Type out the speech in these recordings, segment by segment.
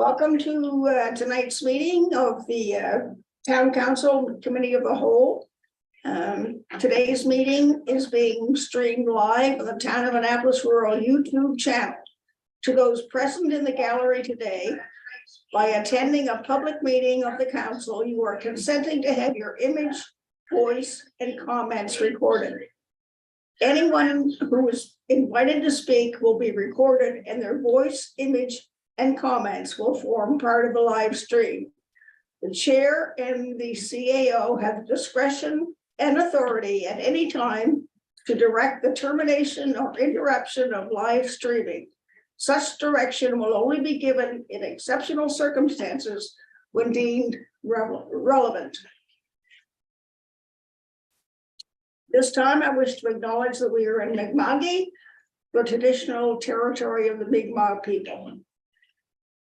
Welcome to tonight's meeting of the Town Council Committee of the Whole. Today's meeting is being streamed live on the Town of Annapolis Rural YouTube channel. To those present in the gallery today, by attending a public meeting of the council, you are consenting to have your image, voice, and comments recorded. Anyone who is invited to speak will be recorded, and their voice, image, and comments will form part of the live stream. The chair and the CAO have discretion and authority at any time to direct the termination or interruption of live streaming. Such direction will only be given in exceptional circumstances when deemed relevant. This time, I wish to acknowledge that we are in Mi'kmaq, the traditional territory of the Mi'kmaq people.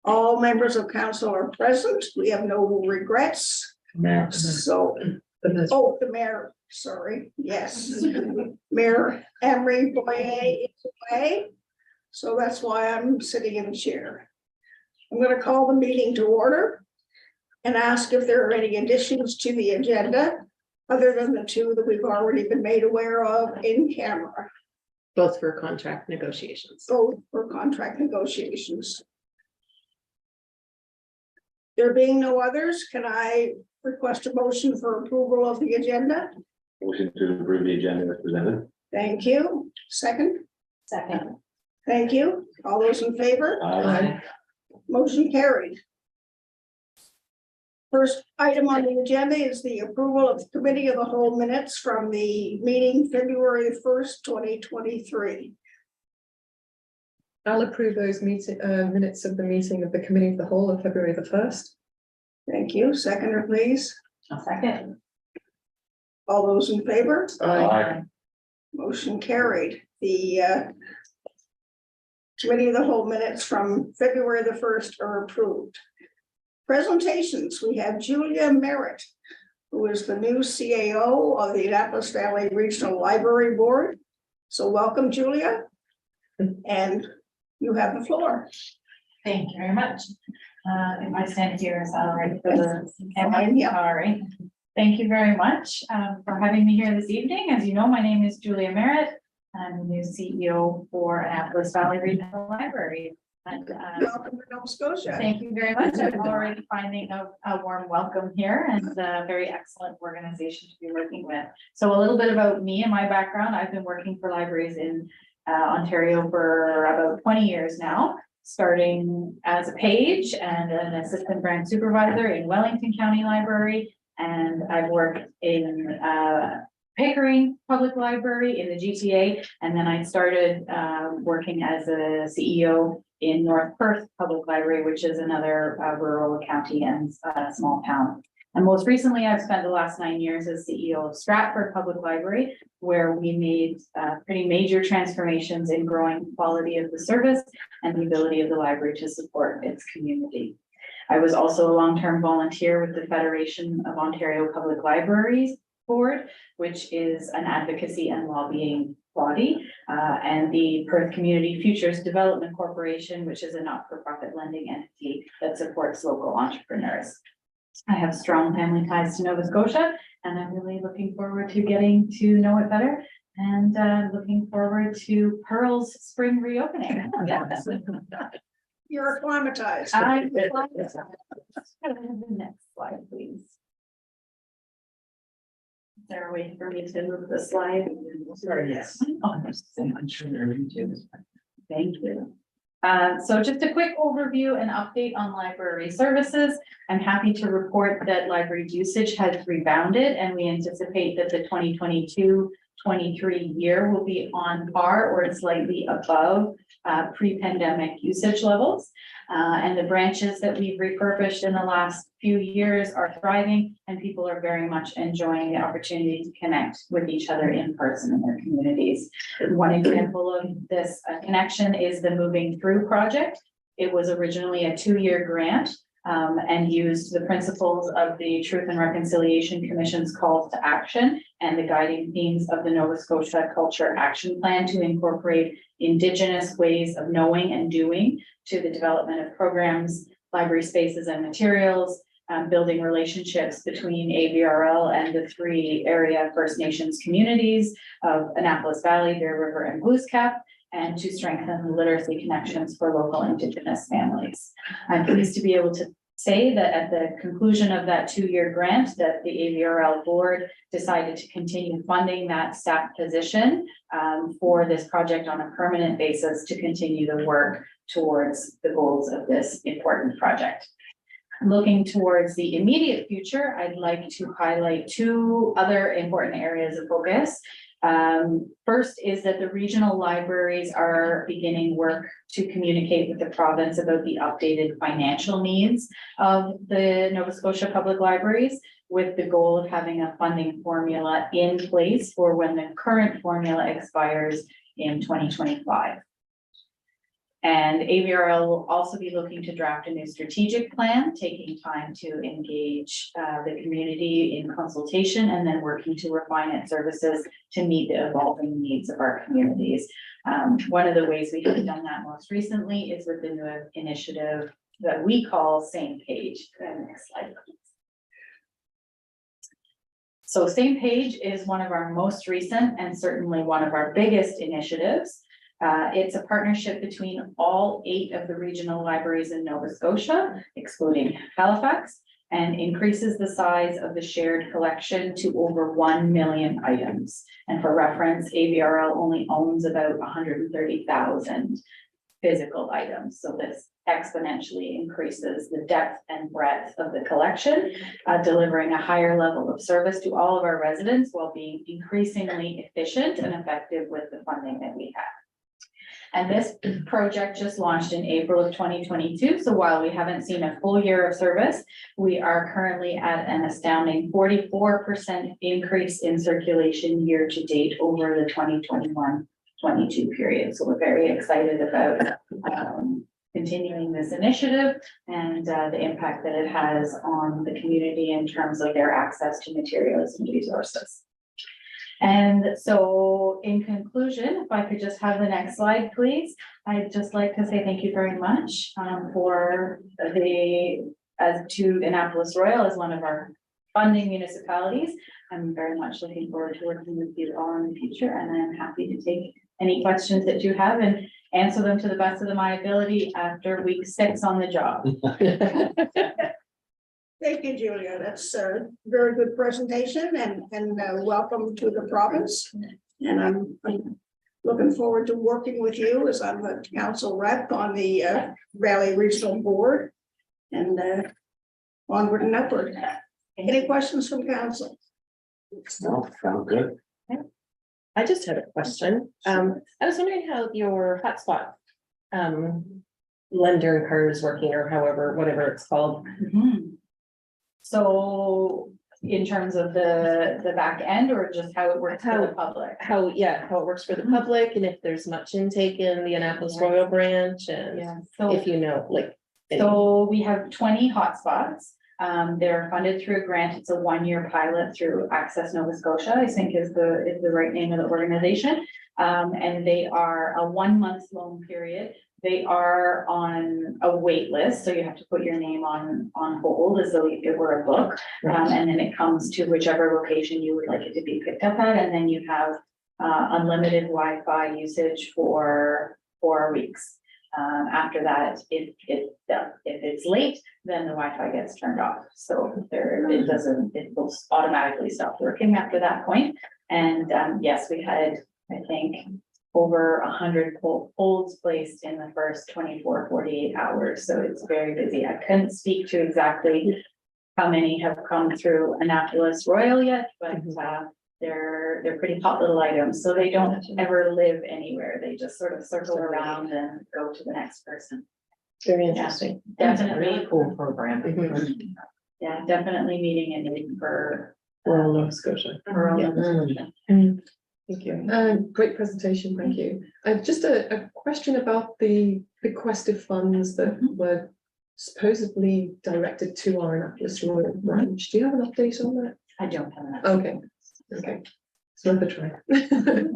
All members of council are present. We have no regrets. So, oh, the mayor, sorry, yes. Mayor Emery Boyer is away. So that's why I'm sitting in the chair. I'm going to call the meeting to order and ask if there are any additions to the agenda other than the two that we've already been made aware of in camera. Both for contract negotiations. Both for contract negotiations. There being no others, can I request a motion for approval of the agenda? Motion to approve the agenda as presented. Thank you. Second. Second. Thank you. All those in favor? Aye. Motion carried. First item on the agenda is the approval of the Committee of the Whole minutes from the meeting February 1st, 2023. I'll approve those minutes of the meeting of the Committee of the Whole of February the 1st. Thank you. Seconder, please. I'll second. All those in favor? Aye. Motion carried. The Committee of the Whole minutes from February the 1st are approved. Presentations, we have Julia Merritt, who is the new CAO of the Annapolis Valley Regional Library Board. So welcome, Julia. And you have the floor. Thank you very much. If I stand here, is that all right for the Fine, yeah. All right. Thank you very much for having me here this evening. As you know, my name is Julia Merritt. I'm the new CEO for Annapolis Valley Regional Library. And, Welcome to Nova Scotia. thank you very much. I'm already finding a warm welcome here and a very excellent organization to be working with. So a little bit about me and my background. I've been working for libraries in Ontario for about 20 years now, starting as a page and an assistant branch supervisor in Wellington County Library. And I've worked in Pickering Public Library in the GTA. And then I started working as a CEO in North Perth Public Library, which is another rural county and small town. And most recently, I've spent the last 9 years as CEO of Stratford Public Library, where we made pretty major transformations in growing the quality of the service and the ability of the library to support its community. I was also a long-term volunteer with the Federation of Ontario Public Libraries Board, which is an advocacy and lobbying body, and the Perth Community Futures Development Corporation, which is a not-for-profit lending entity that supports local entrepreneurs. I have strong family ties to Nova Scotia, and I'm really looking forward to getting to know it better and looking forward to Pearl's spring reopening. You're acclimatized. The next slide, please. Is there a way for me to move the slide? Sorry, yes. Oh, thank you. So just a quick overview and update on library services. I'm happy to report that library usage has rebounded, and we anticipate that the 2022-23 year will be on par or slightly above pre-pandemic usage levels. And the branches that we've refurbished in the last few years are thriving, and people are very much enjoying the opportunity to connect with each other in person in their communities. One example of this connection is the Moving Through project. It was originally a 2-year grant and used the principles of the Truth and Reconciliation Commission's calls to action and the guiding themes of the Nova Scotia Culture Action Plan to incorporate Indigenous ways of knowing and doing to the development of programs library spaces and materials, building relationships between AVRL and the 3 area First Nations communities of Annapolis Valley, Bear River, and Blues Cap, and to strengthen literacy connections for local Indigenous families. I'm pleased to be able to say that at the conclusion of that 2-year grant, that the AVRL board decided to continue funding that staff position for this project on a permanent basis to continue the work towards the goals of this important project. Looking towards the immediate future, I'd like to highlight 2 other important areas of focus. First is that the regional libraries are beginning work to communicate with the province about the updated financial needs of the Nova Scotia Public Libraries, with the goal of having a funding formula in place for when the current formula expires in 2025. And AVRL will also be looking to draft a new strategic plan, taking time to engage the community in consultation and then working to refine its services to meet the evolving needs of our communities. One of the ways we have done that most recently is with the new initiative that we call Same Page. Next slide, please. So Same Page is one of our most recent and certainly one of our biggest initiatives. It's a partnership between all 8 of the regional libraries in Nova Scotia, excluding Halifax, and increases the size of the shared collection to over 1 million items. And for reference, AVRL only owns about 130,000 physical items. So this exponentially increases the depth and breadth of the collection, delivering a higher level of service to all of our residents while being increasingly efficient and effective with the funding that we have. And this project just launched in April of 2022. So while we haven't seen a full year of service, we are currently at an astounding 44% increase in circulation year to date over the 2021-22 period. So we're very excited about continuing this initiative and the impact that it has on the community in terms of their access to materials and resources. And so in conclusion, if I could just have the next slide, please. I'd just like to say thank you very much to Annapolis Royal as one of our funding municipalities. I'm very much looking forward to working with you all in the future, and I'm happy to take any questions that you have and answer them to the best of my ability after week 6 on the job. Thank you, Julia. That's a very good presentation and welcome to the province. And I'm looking forward to working with you as I'm the council rep on the Valley Regional Board and onward and upward. Any questions from council? No, sound good. I just had a question. I was wondering how your hotspot lender card is working, or whatever it's called. So in terms of the back end, or just how it works for the public? How it works for the public, and if there's much intake in the Annapolis Royal branch, and Yeah, so, if you know, like. so we have 20 hotspots. They're funded through a grant. It's a 1-year pilot through Access Nova Scotia, I think is the right name of the organization. And they are a 1-month loan period. They are on a wait list, so you have to put your name on hold as though it were a book. And then it comes to whichever location you would like it to be picked up at, and then you have unlimited Wi-Fi usage for 4 weeks. After that, if it's late, then the Wi-Fi gets turned off. So it will automatically stop working after that point. And yes, we had, I think, over 100 holds placed in the first 24-48 hours. So it's very busy. I couldn't speak to exactly how many have come through Annapolis Royal yet, but they're pretty hot little items. So they don't ever live anywhere. They just sort of circle around and go to the next person. Very interesting. Definitely. Really cool program. Yeah, definitely meeting a need for Rural Nova Scotia. rural Yeah. Nova Scotia. Thank you. Great presentation, thank you. Just a question about the bequested funds that were supposedly directed to our Annapolis Royal branch. Do you have an update on that? I don't have that. Okay. It's worth a try.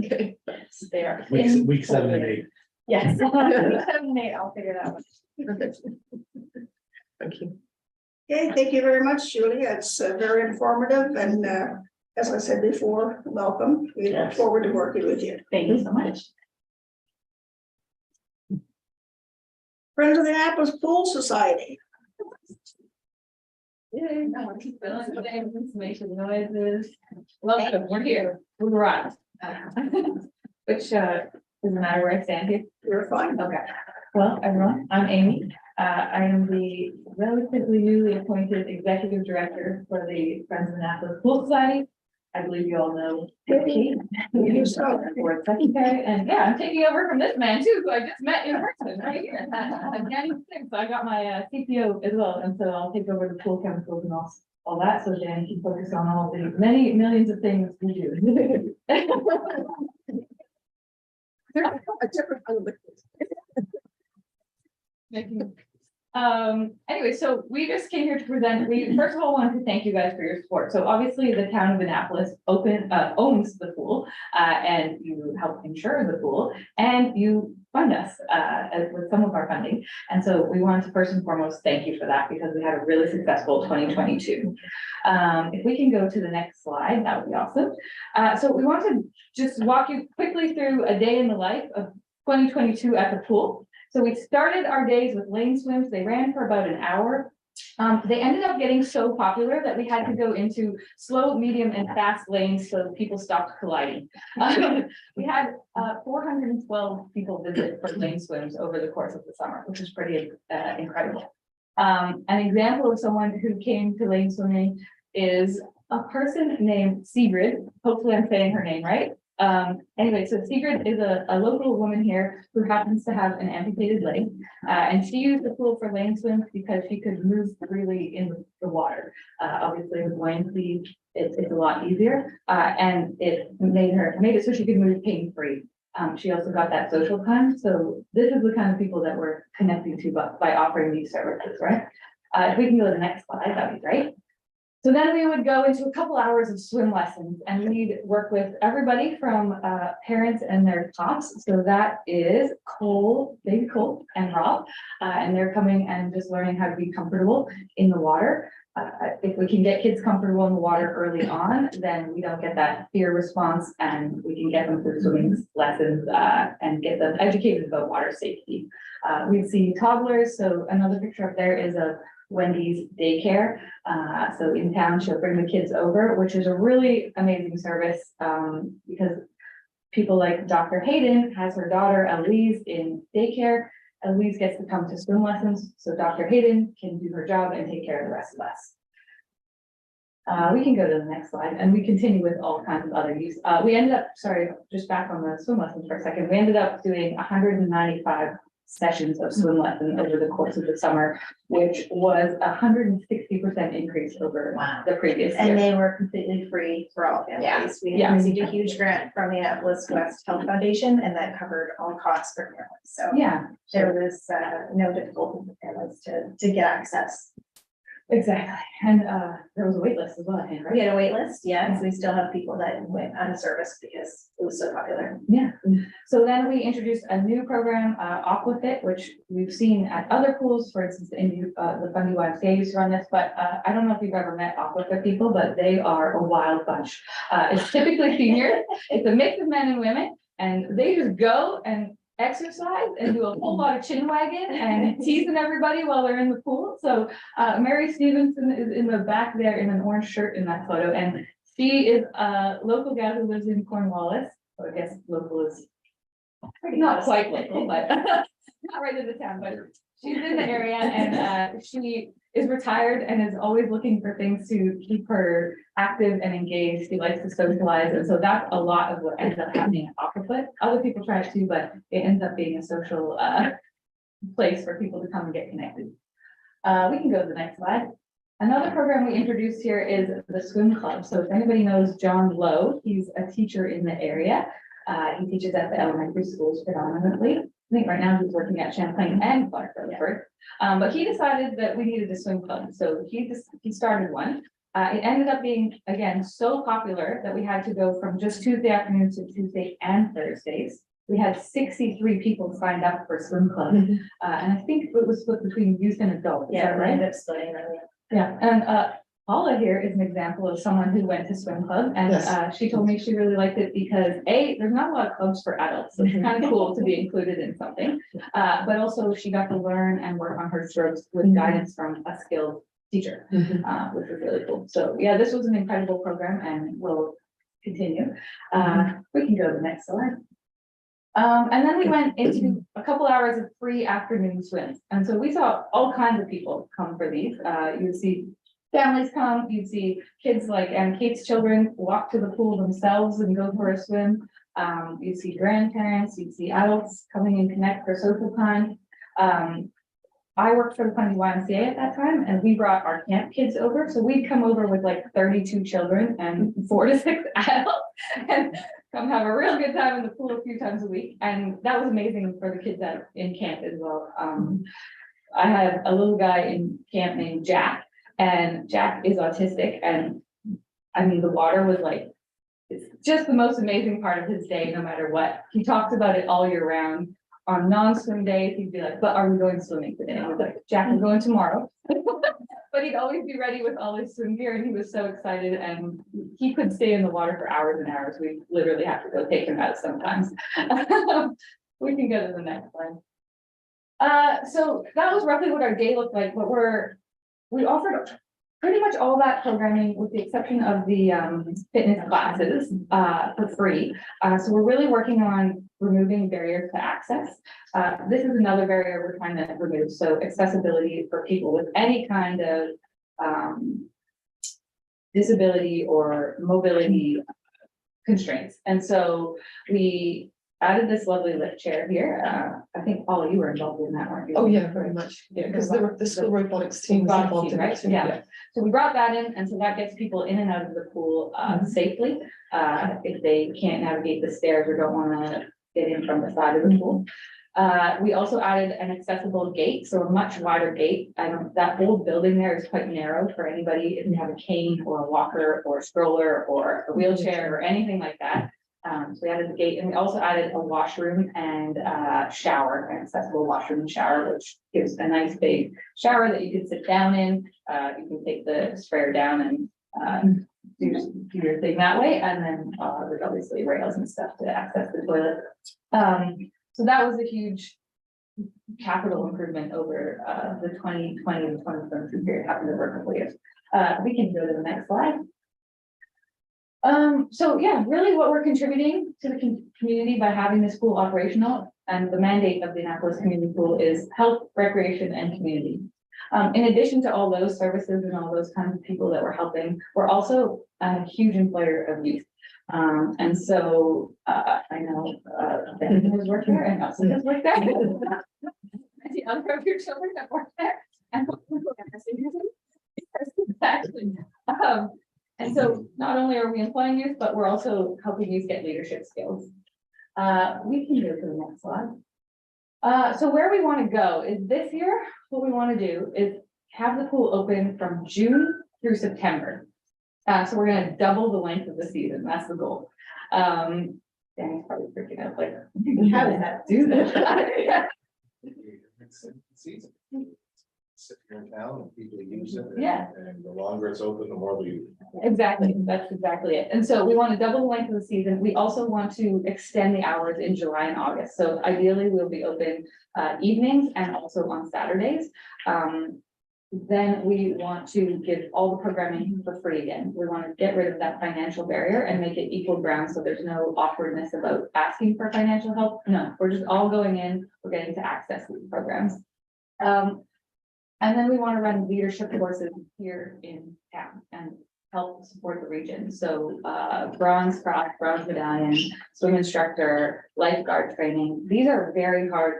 Okay. They are. Week 7 and 8. Yes. Week 7 and 8, I'll figure that one. Okay. Thank you. Okay, thank you very much, Julia. It's very informative and as I said before, welcome. We look Yes. forward to working with you. Thank you so much. Friends of the Annapolis Pool Society. Yay. Information noises. Welcome, we're here, we arrived. Which doesn't matter where I stand here. You're fine. Okay, well, everyone, I'm Amy. I am the relatively newly appointed executive director for the Friends of Annapolis Pool Society. I believe you all know Kate, who's our board secretary, and yeah, I'm taking over from this man too, who I just met in person right here. I'm Danny Six, so I got my CPO as well, and so I'll take over the pool chemicals and all that, so Dan can focus on all the many millions of things we do. A different kind of liquid. Anyway, so we just came here to present, we first of all wanted to thank you guys for your support. So obviously the town of Annapolis owns the pool, and you help insure the pool, and you fund us, with some of our funding. And so we wanted to first and foremost, thank you for that, because we had a really successful 2022. If we can go to the next slide, that would be awesome. So we want to just walk you quickly through a day in the life of 2022 at the pool. So we started our days with lane swims. They ran for about an hour. They ended up getting so popular that we had to go into slow, medium, and fast lanes so people stopped colliding. We had 412 people visit for lane swims over the course of the summer, which is pretty incredible. An example of someone who came to lane swimming is a person named Sigrid. Hopefully I'm saying her name right. Anyway, so Sigrid is a local woman here who happens to have an amputated leg, and she used the pool for lane swims because she could move freely in the water. Obviously with buoyancy, it's a lot easier, and it made it so she could move pain-free. She also got that social time, so this is the kind of people that we're connecting to by offering these services, right? If we can go to the next slide, that'd be great. So then we would go into a couple hours of swim lessons, and we'd work with everybody from parents and their tots. So that is Cole, baby Cole and Rob, and they're coming and just learning how to be comfortable in the water. If we can get kids comfortable in the water early on, then we don't get that fear response, and we can get them through swimming lessons and get them educated about water safety. We see toddlers. So another picture up there is of Wendy's daycare. So in town, she'll bring the kids over, which is a really amazing service, because people like Dr. Hayden has her daughter Eloise in daycare. Eloise gets to come to swim lessons, so Dr. Hayden can do her job and take care of the rest of us. We can go to the next slide, and we continue with all kinds of other use. We ended up, sorry, just back on the swim lessons for a second. We ended up doing 195 sessions of swim lessons over the course of the summer, which was 160% increase over the previous year. And they were completely free for all families. We Yeah. received a huge grant from the Annapolis West Health Foundation, and that covered all costs for families. So Yeah, there was no difficulty for families to get access. exactly. And there was a wait list as well, I think, We right? had a wait list, yes. We still have people that went unserviced because it was so popular. Yeah. So then we introduced a new program, Aquafit, which we've seen at other pools. For instance, in the Fundy YMCA used to run this, but I don't know if you've ever met Aquafit people, but they are a wild bunch. It's typically seniors. It's a mix of men and women, and they just go and exercise and do a whole lot of chin wagging and teasing everybody while they're in the pool. So Mary Stevenson is in the back there in an orange shirt in that photo, and she is a local gal who lives in Cornwallis. So I guess local is not quite local, but not right in the town, but she's in the area, and she is retired and is always looking for things to keep her active and engaged. She likes to socialize, and so that's a lot of what ends up happening at Aquafit. Other people try it too, but it ends up being a social place for people to come and get connected. We can go to the next slide. Another program we introduced here is the swim club. So if anybody knows John Lowe, he's a teacher in the area. He teaches at the elementary schools predominantly. I think right now he's working at Champlain and Clark Rutherford. But he decided that we needed a swim club, so he started one. It ended up being, again, so popular that we had to go from just Tuesday afternoons to Tuesday and Thursdays. we had 63 people signed up for swim club. Mhm. And I think it was split between youth and adults. Is that right? splitting them. Yeah, and Paula here is an example of someone who went to swim club, and Yes. she told me she really liked it because there's not a lot of clubs for adults, so it's Mhm. kind of cool to be included in something. But also she got to learn and work on her strokes with Mhm. guidance from a skilled teacher, Mhm. which was really cool. So yeah, this was an incredible program and will continue. We can go to the next slide. And then we went into a couple hours of free afternoon swims. And so we saw all kinds of people come for these. You'd see families come, you'd see kids like, and Kate's children walk to the pool themselves and go for a swim. You'd see grandparents, you'd see adults coming and connect for social time. I worked for the Fundy YMCA at that time, and we brought our camp kids over, so we'd come over with like 32 children and 4 to 6 adults. And come have a real good time in the pool a few times a week, and that was amazing for the kids at in camp as well. I had a little guy in camp named Jack, and Jack is autistic, and I mean, the water was like, it's just the most amazing part of his day, no matter what. He talks about it all year round. On non-swim days, he'd be like, but are we going swimming today? And I was like, Jack, we're going tomorrow. But he'd always be ready with all his swim gear, and he was so excited, and he could stay in the water for hours and hours. We literally have to go take him out sometimes. We can go to the next one. So that was roughly what our day looked like, but we offered pretty much all that programming with the exception of the fitness classes for free. So we're really working on removing barriers to access. This is another barrier we're trying to remove. So accessibility for people with any kind of disability or mobility constraints. And so we added this lovely lift chair here. I think Paula, you were involved in that, weren't you? Oh, yeah, very much. Yeah, because the school robotics team was Robotics involved team, in right? it too. Yeah. So we brought that in, and so that gets people in and out of the pool safely. If they can't navigate the stairs or don't want to get in from the side of the pool. We also added an accessible gate, so a much wider gate. That old building there is quite narrow for anybody if you have a cane or a walker or a stroller or a wheelchair or anything like that. So we added the gate, and we also added a washroom and shower, an accessible washroom and shower, which gives a nice big shower that you can sit down in. You can take the sprayer down and do your thing that way, and then there's obviously rails and stuff to access the toilet. So that was a huge capital improvement over the 2020 to 2022 period, happened over a couple of years. We can go to the next slide. So yeah, really what we're contributing to the community by having this pool operational, and the mandate of the Annapolis Community Pool is health, recreation, and community. In addition to all those services and all those kinds of people that we're helping, we're also a huge employer of youth. And so I know Ben has worked there and Nelson has worked there. The other of your children have worked there. And exactly. And so not only are we employing youth, but we're also helping youth get leadership skills. We can go to the next slide. So where we want to go is this year, what we want to do is have the pool open from June through September. So we're going to double the length of the season. That's the goal. Danny's probably freaking out, like, how does that do that? It's easy. Sit here in town and people use it. Yeah. And the longer it's open, the more we. Exactly, that's exactly it. And so we want to double the length of the season. We also want to extend the hours in July and August. So ideally, we'll be open evenings and also on Saturdays. Then we want to give all the programming for free again. We want to get rid of that financial barrier and make it equal ground, so there's no awkwardness about asking for financial help. No, we're just all going in, we're getting to access these programs. And then we want to run leadership courses here in town and help support the region. So bronze cross, bronze medallion, swim instructor, lifeguard training. These are very hard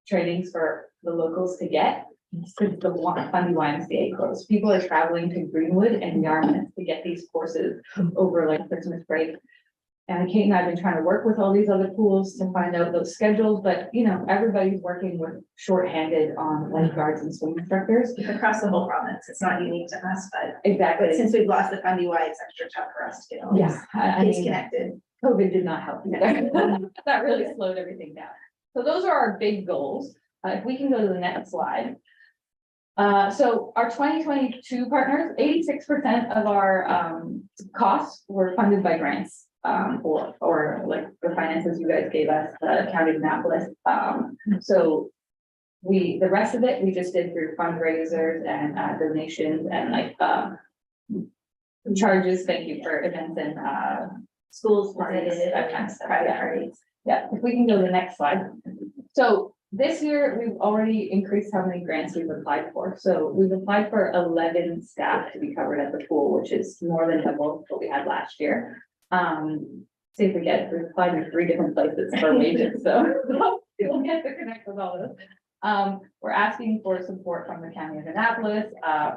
trainings for the locals to get. Because the Fundy YMCA closed. People are traveling to Greenwood and Yarmouth to get these courses over like Christmas break. And Kate and I have been trying to work with all these other pools to find out those schedules, but you know, everybody's working with shorthanded on lifeguards and swim instructors. Across the whole province, it's not unique to us, but Exactly. since we've lost the Fundy Y, it's extra tough for us to get all Yeah, I these kids mean, connected. COVID did not help either. That really slowed everything down. So those are our big goals. If we can go to the next slide. So our 2022 partners, 86% of our costs were funded by grants. Or like the finances you guys gave us, County of Annapolis. So the rest of it, we just did through fundraisers and donations and like charges. Thank you for events and Schools, Parties, that kind of stuff, private yeah. parties. yeah, if we can go to the next slide. So this year, we've already increased how many grants we've applied for. So we've applied for 11 staff to be covered at the pool, which is more than double what we had last year. See if we get it, we've applied in 3 different places for wages, so we'll get to connect with all those. We're asking for support from the County of Annapolis,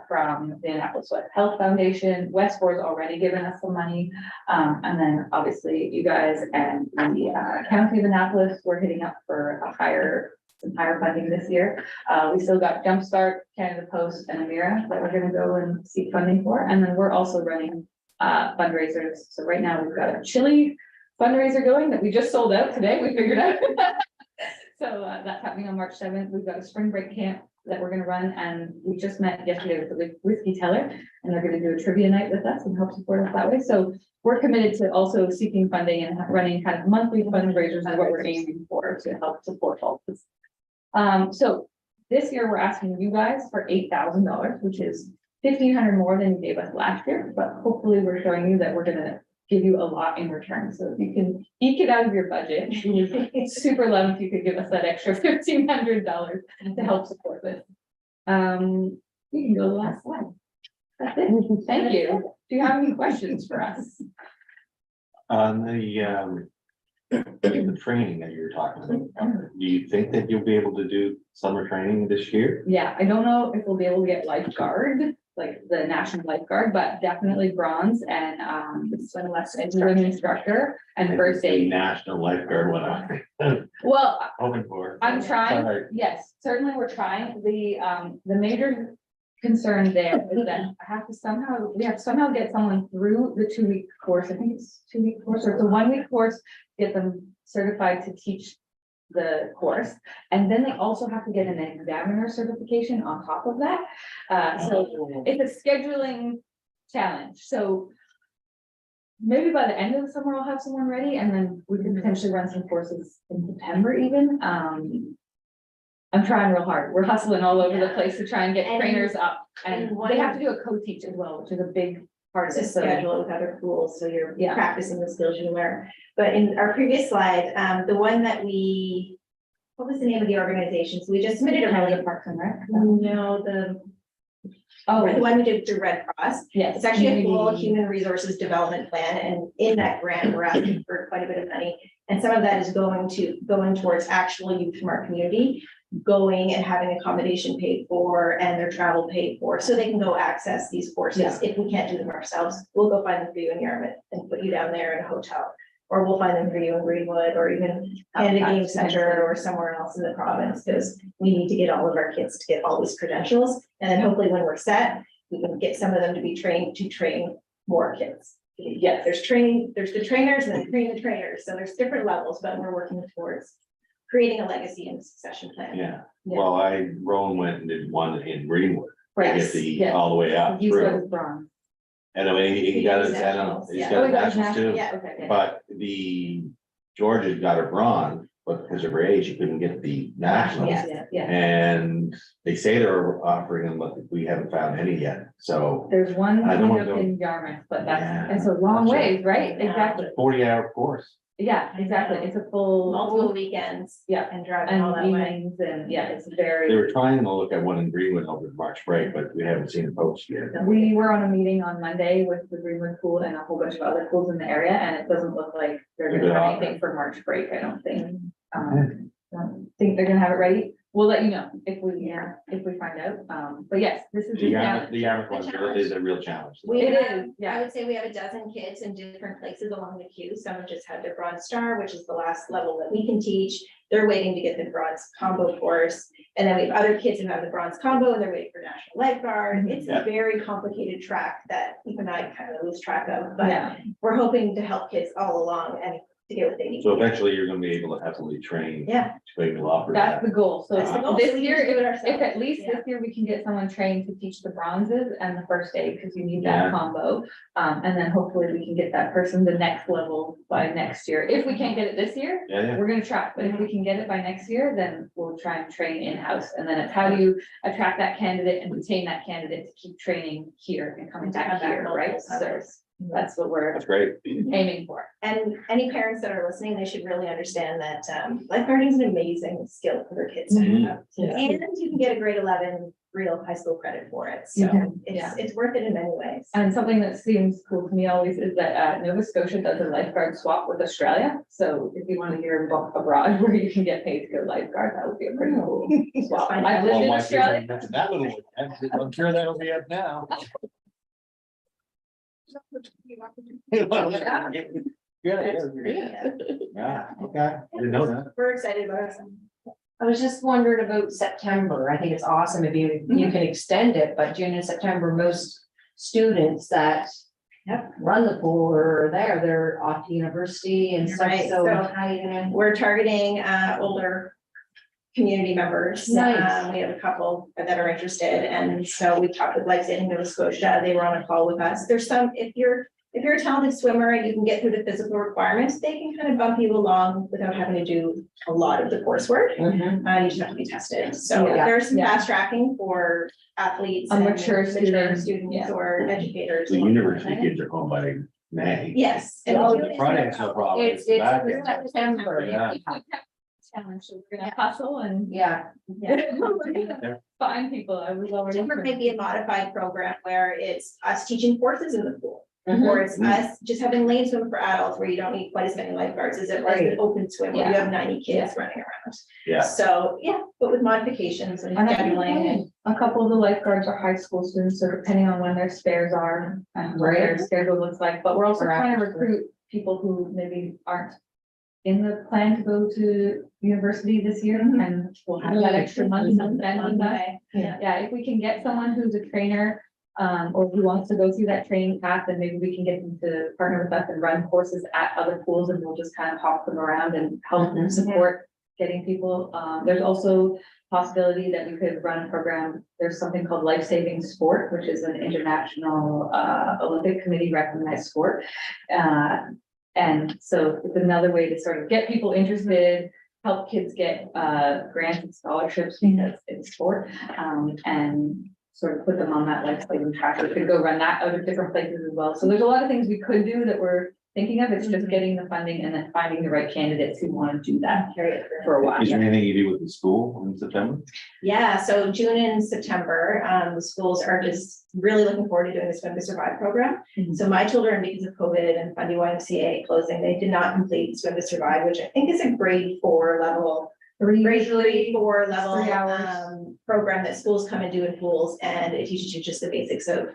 from the Annapolis West Health Foundation. Westport's already given us some money. And then obviously you guys and the County of Annapolis, we're hitting up for some higher funding this year. We still got Jumpstart, Canada Post and Amira that we're gonna go and seek funding for. And then we're also running fundraisers. So right now we've got a chili fundraiser going that we just sold out today. We figured out. So that's happening on March 7th. We've got a spring break camp that we're gonna run, and we just met yesterday with the Whiskey Teller, and they're gonna do a trivia night with us and help support us that way. So we're committed to also seeking funding and running kind of monthly fundraisers is what we're aiming for to help support all this. So this year we're asking you guys for $8,000, which is $1,500 more than you gave us last year, but hopefully we're showing you that we're gonna give you a lot in return. So if you can eke it out of your budget, we would super love if you could give us that extra $1,500 to help support this. You can go to the last slide. That's it. Thank you. Do you have any questions for us? On the training that you're talking about, do you think that you'll be able to do summer training this year? Yeah, I don't know if we'll be able to get lifeguard, like the national lifeguard, but definitely bronze and swim instructor and first aid. National lifeguard, what I'm Well, hoping for. I'm trying, Sorry. yes, certainly we're trying. The major concern there is that we have to somehow get someone through the 2-week course. I think it's 2-week course, or it's a 1-week course, get them certified to teach the course. And then they also have to get an examiner certification on top of that. So it's a scheduling challenge. So maybe by the end of the summer, I'll have someone ready, and then we can potentially run some courses in September even. I'm trying real hard. We're hustling all over the place to try and get And- trainers up, and and they have to do a co-teach as well, which is a big part of To this. So schedule with other pools, so you're Yeah. practicing the skills you learn. But in our previous slide, the one that what was the name of the organization? So we just submitted a Canada really, Parks and Rec. no, the Oh, one we did through Red Cross. yes. It's actually a full community- human resources development plan, and in that grant, we're asking for quite a bit of money. And some of that is going towards actual youth from our community, going and having accommodation paid for and their travel paid for, so they can go access these courses. Yeah. If we can't do them ourselves, we'll go find them for you in Yarmouth and put you down there in a hotel. Or we'll find them for you in Greenwood, or even Canada Game Center or somewhere else in the province, because we need to get all of our kids to get all these credentials. And then hopefully when we're set, we can get some of them to be trained to train more kids. Yeah, there's the trainers and then train the trainers. So there's different levels, but we're working towards creating a legacy and succession plan. Yeah, Yeah. well, Rowan went and did one in Greenwood, to get Yes, the, all the way up You said through. it's bronze. And I mean, he got his, Nationals, he's yeah. got Oh, a he got his nationals too. Yeah. Okay. But the Georgia got a bronze, but because of her age, she couldn't get the nationals. Yeah. And they say they're offering them, but we haven't found any yet, so There's one I don't coming wanna up go- in Yarmouth, but Yeah. that's a long That's ways, right? Yeah. Exactly. 40-hour course. Yeah, exactly. It's a full. Multiple weekends. Yeah. And driving all And that way. evenings, and yeah, it's They very. were trying to look at one in Greenwood over the March break, but we haven't seen a post yet. We were on a meeting on Monday with the Greenwood Pool and a whole bunch of other pools in the area, and it doesn't look like they're gonna Good have offer. anything for March break, I don't think. Don't think they're gonna have it ready. We'll let you know if we find out. But yes, this is. The Yarmouth, yeah. the Yarmouth one is a real challenge. We It have, is, yeah. I would say we have a dozen kids in different places along the queue. Some just had their bronze star, which is the last level that we can teach. They're waiting to get the bronze combo course. And then we have other kids who have the bronze combo and they're waiting for national lifeguard. It's Yeah. a very complicated track that even I kind of lose track of, but Yeah. we're hoping to help kids all along and to get what they need. So eventually you're gonna be able to heavily train. Yeah. To be able to offer That's that. the goal. So That's the goal. this So we year, just do it if ourselves. at least Yeah. this year we can get someone trained to teach the bronzes and the first aid, because you need Yeah. that combo. And then hopefully we can get that person the next level by next year. If we can't get it this year, Yeah, yeah. we're gonna try, but if we can get it by next year, then we'll try and train in-house. And then it's how do you attract that candidate and retain that candidate to keep training here and coming back here, right? So that's what we're That's great. aiming for. And any parents that are listening, they should really understand that lifeguarding is an amazing skill for their kids to Mhm. have. Yeah. And you can get a grade 11 real high school credit for it, You so can, yeah. it's worth it in many ways. And something that seems cool to me always is that Nova Scotia does a lifeguard swap with Australia. So if you want to hear about abroad where you can get paid to go lifeguard, that would be a pretty cool swap. Fine. I've lived Well, in my Australia. kids, that little, I'm sure that'll be up now. Yeah, okay, I didn't know that. We're excited about it. I was just wondering about September. I think it's awesome if you can extend it, but June and September, most students that run the pool or are there, they're off to university and stuff, Right, so so- how you gonna? We're targeting older community members. Nice. We have a couple that are interested, and so we talked with Life Saving Nova Scotia. They were on a call with us. There's some, if you're a talented swimmer and you can get through the physical requirements, they can kind of bump you along without having to do a lot of the coursework. Mhm. You just have to be tested. So Yeah. there's some Yeah. fast tracking for athletes. A and mature student, Students yeah. or educators. The university kids are home by May. Yes. and Oh, June The is front their- end's no problem. It's the back end. September. Yeah. Challenge, so we're gonna hustle and Yeah, find people. I was already. September might be a modified program where it's us teaching courses in the pool. Mhm. Or it's us just having lane swim for adults where you don't need quite as many lifeguards as it was Right. with open swim where you Yeah. have 90 kids running around. Yeah, So, yeah, but with modifications and And I scheduling and. think a couple of the lifeguards are high school students, so depending on when their spares are and what their Right. schedule looks like, but we're also Or trying to after. recruit people who maybe aren't in the plan to go to university this year Mhm. and will have that extra month to spend on that. Yeah. Yeah, if we can get someone who's a trainer, or who wants to go through that training path, then maybe we can get them to partner with us and run courses at other pools, and we'll just kind of hop them around and help them support getting people. There's also possibility that we could run a program. There's something called Life Saving Sport, which is an international, Olympic Committee recognized sport. And so it's another way to sort of get people interested, help kids get grants and scholarships because it's sport, and sort of put them on that life-saving track. We could go run that other different places as well. So there's a lot of things we could do that we're thinking of. It's just getting the funding and then finding the right candidates who want to do that Carry it through. for a while. is there anything you do with the school in September? Yeah, so June and September, the schools are just really looking forward to doing the Swim to Survive program. Mhm. So my children, because of COVID and Fundy YMCA closing, they did not complete Swim to Survive, which I think is a grade 4 level. Grade 3, 4 level 3 hours. program that schools come and do in pools, and it teaches you just the basics of.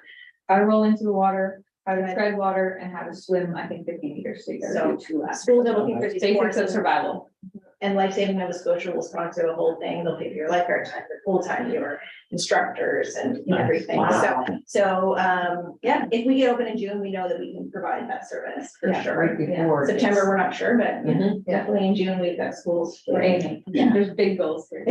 How to roll into the water, how to tread water, and how to swim, I think 50 meters. So you gotta So, do 2 laps. Schools are looking for these Basics courses. of survival. And Life Saving Nova Scotia will sponsor the whole thing. They'll pay for your lifeguard time, your pool time, your instructors and Nice. everything. Wow. So, yeah, if we get open in June, we know that we can provide that service for Yeah, sure. right before. September, we're not sure, but yeah, Mhm. definitely in June, we've got schools. We're aiming. Yeah. There's big goals here.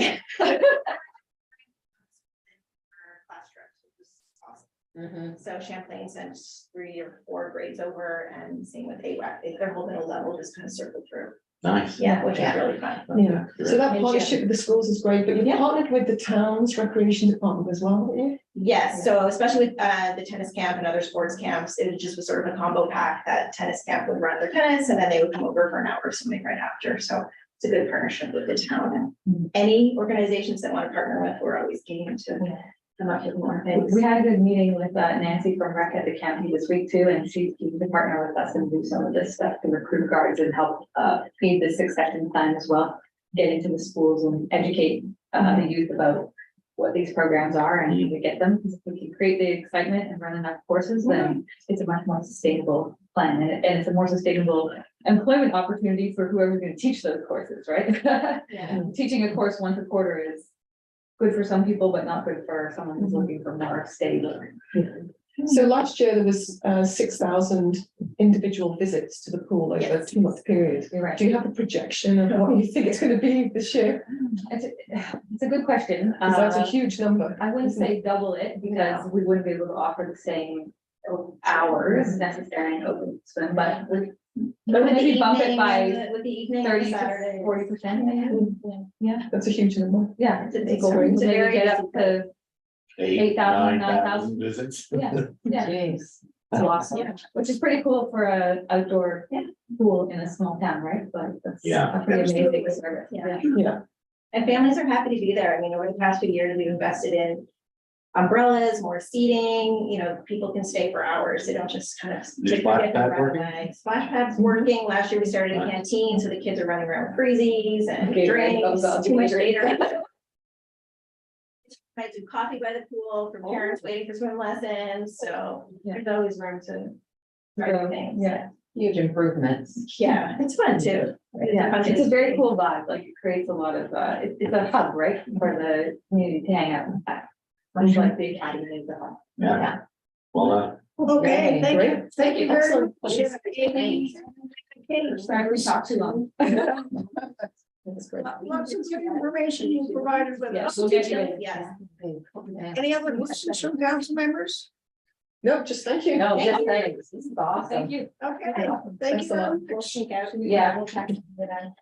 Class trips, which is awesome. Mhm. So Champlain sent 3 or 4 grades over and seeing what they're holding a level, just kind of circle through. Nice. Yeah, which is really fun. Yeah, so that And partnership with the schools is great, but you've Yeah. partnered with the town's recreation department as well, haven't you? Yes, so especially with the tennis camp and other sports camps, it just was sort of a combo pack that tennis camp would run their tennis and then they would come over for an hour or something right after. So it's a good partnership with the town. And any organizations that want to partner with, we're always game to come up with more things. We had a good meeting with Nancy from Rec at the county this week too, and she's keen to partner with us and do some of this stuff to recruit guards and help feed the succession plan as well. Get into the schools and educate the youth about what these programs are and how to get them. Because if we can create the excitement and run enough courses, then it's a much more sustainable plan and it's a more sustainable employment opportunity for whoever's going to teach those courses, right? Yeah. Teaching a course once a quarter is good for some people, but not good for someone who's looking for more stable. So last year there was 6,000 individual visits to the pool over a Yes. 2-month period. You're right. Do you have a projection of what you think it's going to be this year? It's a good question. Because that's a huge number. I wouldn't say double it because we wouldn't be able to offer the same hours necessary in open swim, but maybe bump it by With the evening, 30 to Saturday. 40% maybe. Yeah, That's a huge number. yeah, it's That's a great. maybe get up to, 8,000, 9,000. visits. yeah, yeah. Jeez. It's awesome, which is pretty cool for a outdoor pool in a small town, right? But that's Yeah. a pretty amazing service. Yeah. Yeah. And families are happy to be there. I mean, over the past few years, we've invested in umbrellas, more seating, you know, people can stay for hours. They don't just kind of. Is splash pad working? Splash pad's working. Last year we started a canteen, so the kids are running around with freezies and Okay, right. drinks, Oh, God. too much later. I do coffee by the pool for parents waiting for swim lessons, so Yeah. there's always room to. try things. Yeah. Huge improvements. Yeah, it's fun too. Yeah, fun it's a to- very cool vibe, like it creates a lot of, it's a hub, right, for the community to hang out in fact. Much like the academy is a hub. Yeah. Well, Okay, thank you, Great. thank you very Excellent. much. Sorry, we talked too long. That's great. Lots of good information you provided with Yeah, us. we'll get you in. Yes. Any other questions from council members? No, just thank you. No, just thanks. This is awesome. Thank you. Okay, thank you Thanks a lot. very We'll much. sneak out. Yeah, we'll check it out.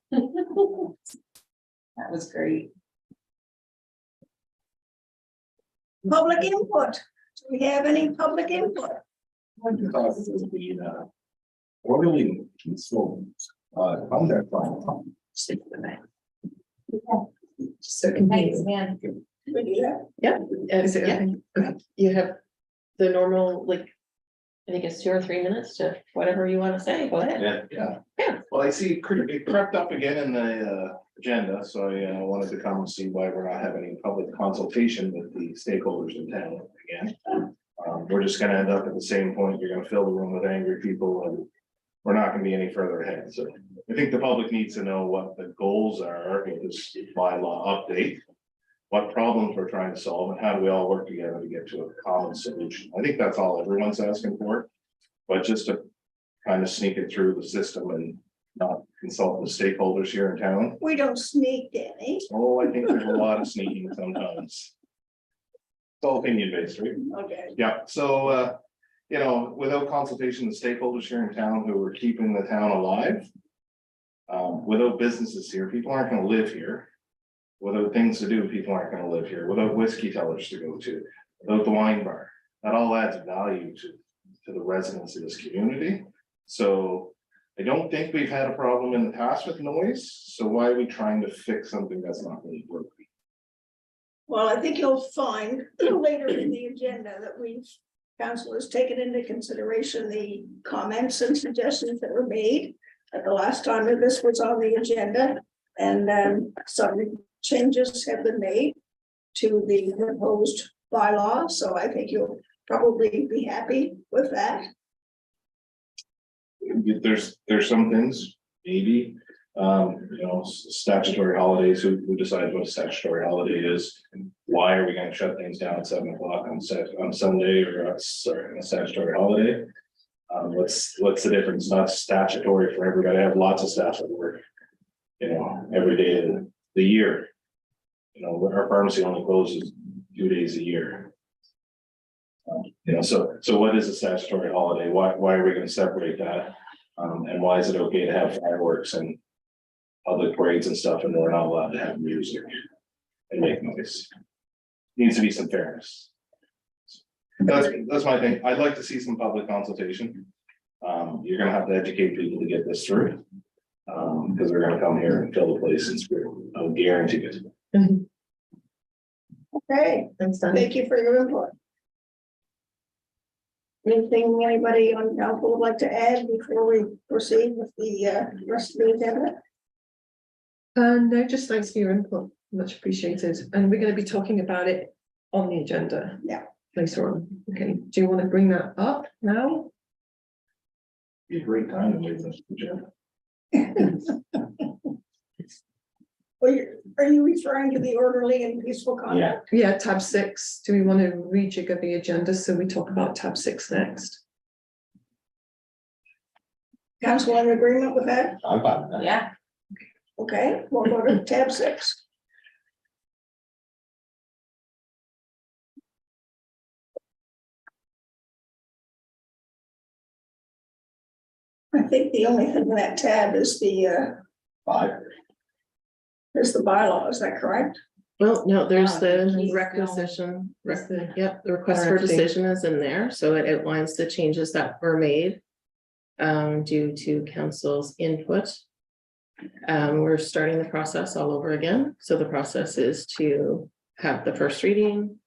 That was great. Public input. Do we have any public input? What really, so, on that front, stick to the name. So Thanks, convenient. man. We do that? Is it okay? Okay. You have the normal, like, I think it's 2 or 3 minutes to whatever you want to say. Go ahead. Yeah. Yeah. Well, I see it crept up again in the agenda, so I wanted to come and see why we're not having any public consultation with the stakeholders in town again. We're just gonna end up at the same point. You're gonna fill the room with angry people and we're not gonna be any further ahead. So I think the public needs to know what the goals are with this bylaw update. What problems we're trying to solve and how do we all work together to get to a common solution? I think that's all everyone's asking for. But just to kind of sneak it through the system and not consult the stakeholders here in town. We don't sneak any. Oh, I think there's a lot of sneaking sometimes. It's all opinion based, right? Okay. Yeah, so, you know, without consultation with stakeholders here in town who are keeping the town alive. Without businesses here, people aren't gonna live here. Without things to do, people aren't gonna live here. Without whiskey tellers to go to, without the wine bar. That all adds value to the residents of this community. So I don't think we've had a problem in the past with noise. So why are we trying to fix something that's not really broken? Well, I think you'll find later in the agenda that council has taken into consideration the comments and suggestions that were made at the last time that this was on the agenda. And some changes have been made to the proposed bylaw, so I think you'll probably be happy with that. There's some things, maybe, you know, statutory holidays, who decides what a statutory holiday is? Why are we gonna shut things down at 7 o'clock on Sunday or, sorry, on a statutory holiday? What's the difference? Not statutory for everybody. I have lots of staff that work, you know, every day of the year. You know, our pharmacy only closes 2 days a year. You know, so what is a statutory holiday? Why are we gonna separate that? And why is it okay to have fireworks and public parades and stuff, and we're not allowed to have music and make noise? Needs to be some fairness. That's my thing. I'd like to see some public consultation. You're gonna have to educate people to get this through. Because they're gonna come here and fill the place and screw, I'll guarantee it. Okay, Thanks, Danny. thank you for your input. Anything anybody on council would like to add before we proceed with the rest of the agenda? No, just thanks for your input. Much appreciated. And we're going to be talking about it on the agenda. Yeah. Later on. Okay. Do you want to bring that up now? Be a great time to make this agenda. Well, are you referring to the orderly and peaceful conduct? Yeah, tab 6, do we want to rejigger the agenda, so we talk about tab 6 next? Council in agreement with that? I'm fine with that. Yeah. Okay, we'll go to tab 6. I think the only thing in that tab is the 5. bylaw, is that correct? Well, no, there's No, the he's requisition, It's the yep, the request for RFP. decision is in there, so it outlines the changes that were made. Due to council's input. We're starting the process all over again, so the process is to have the first reading.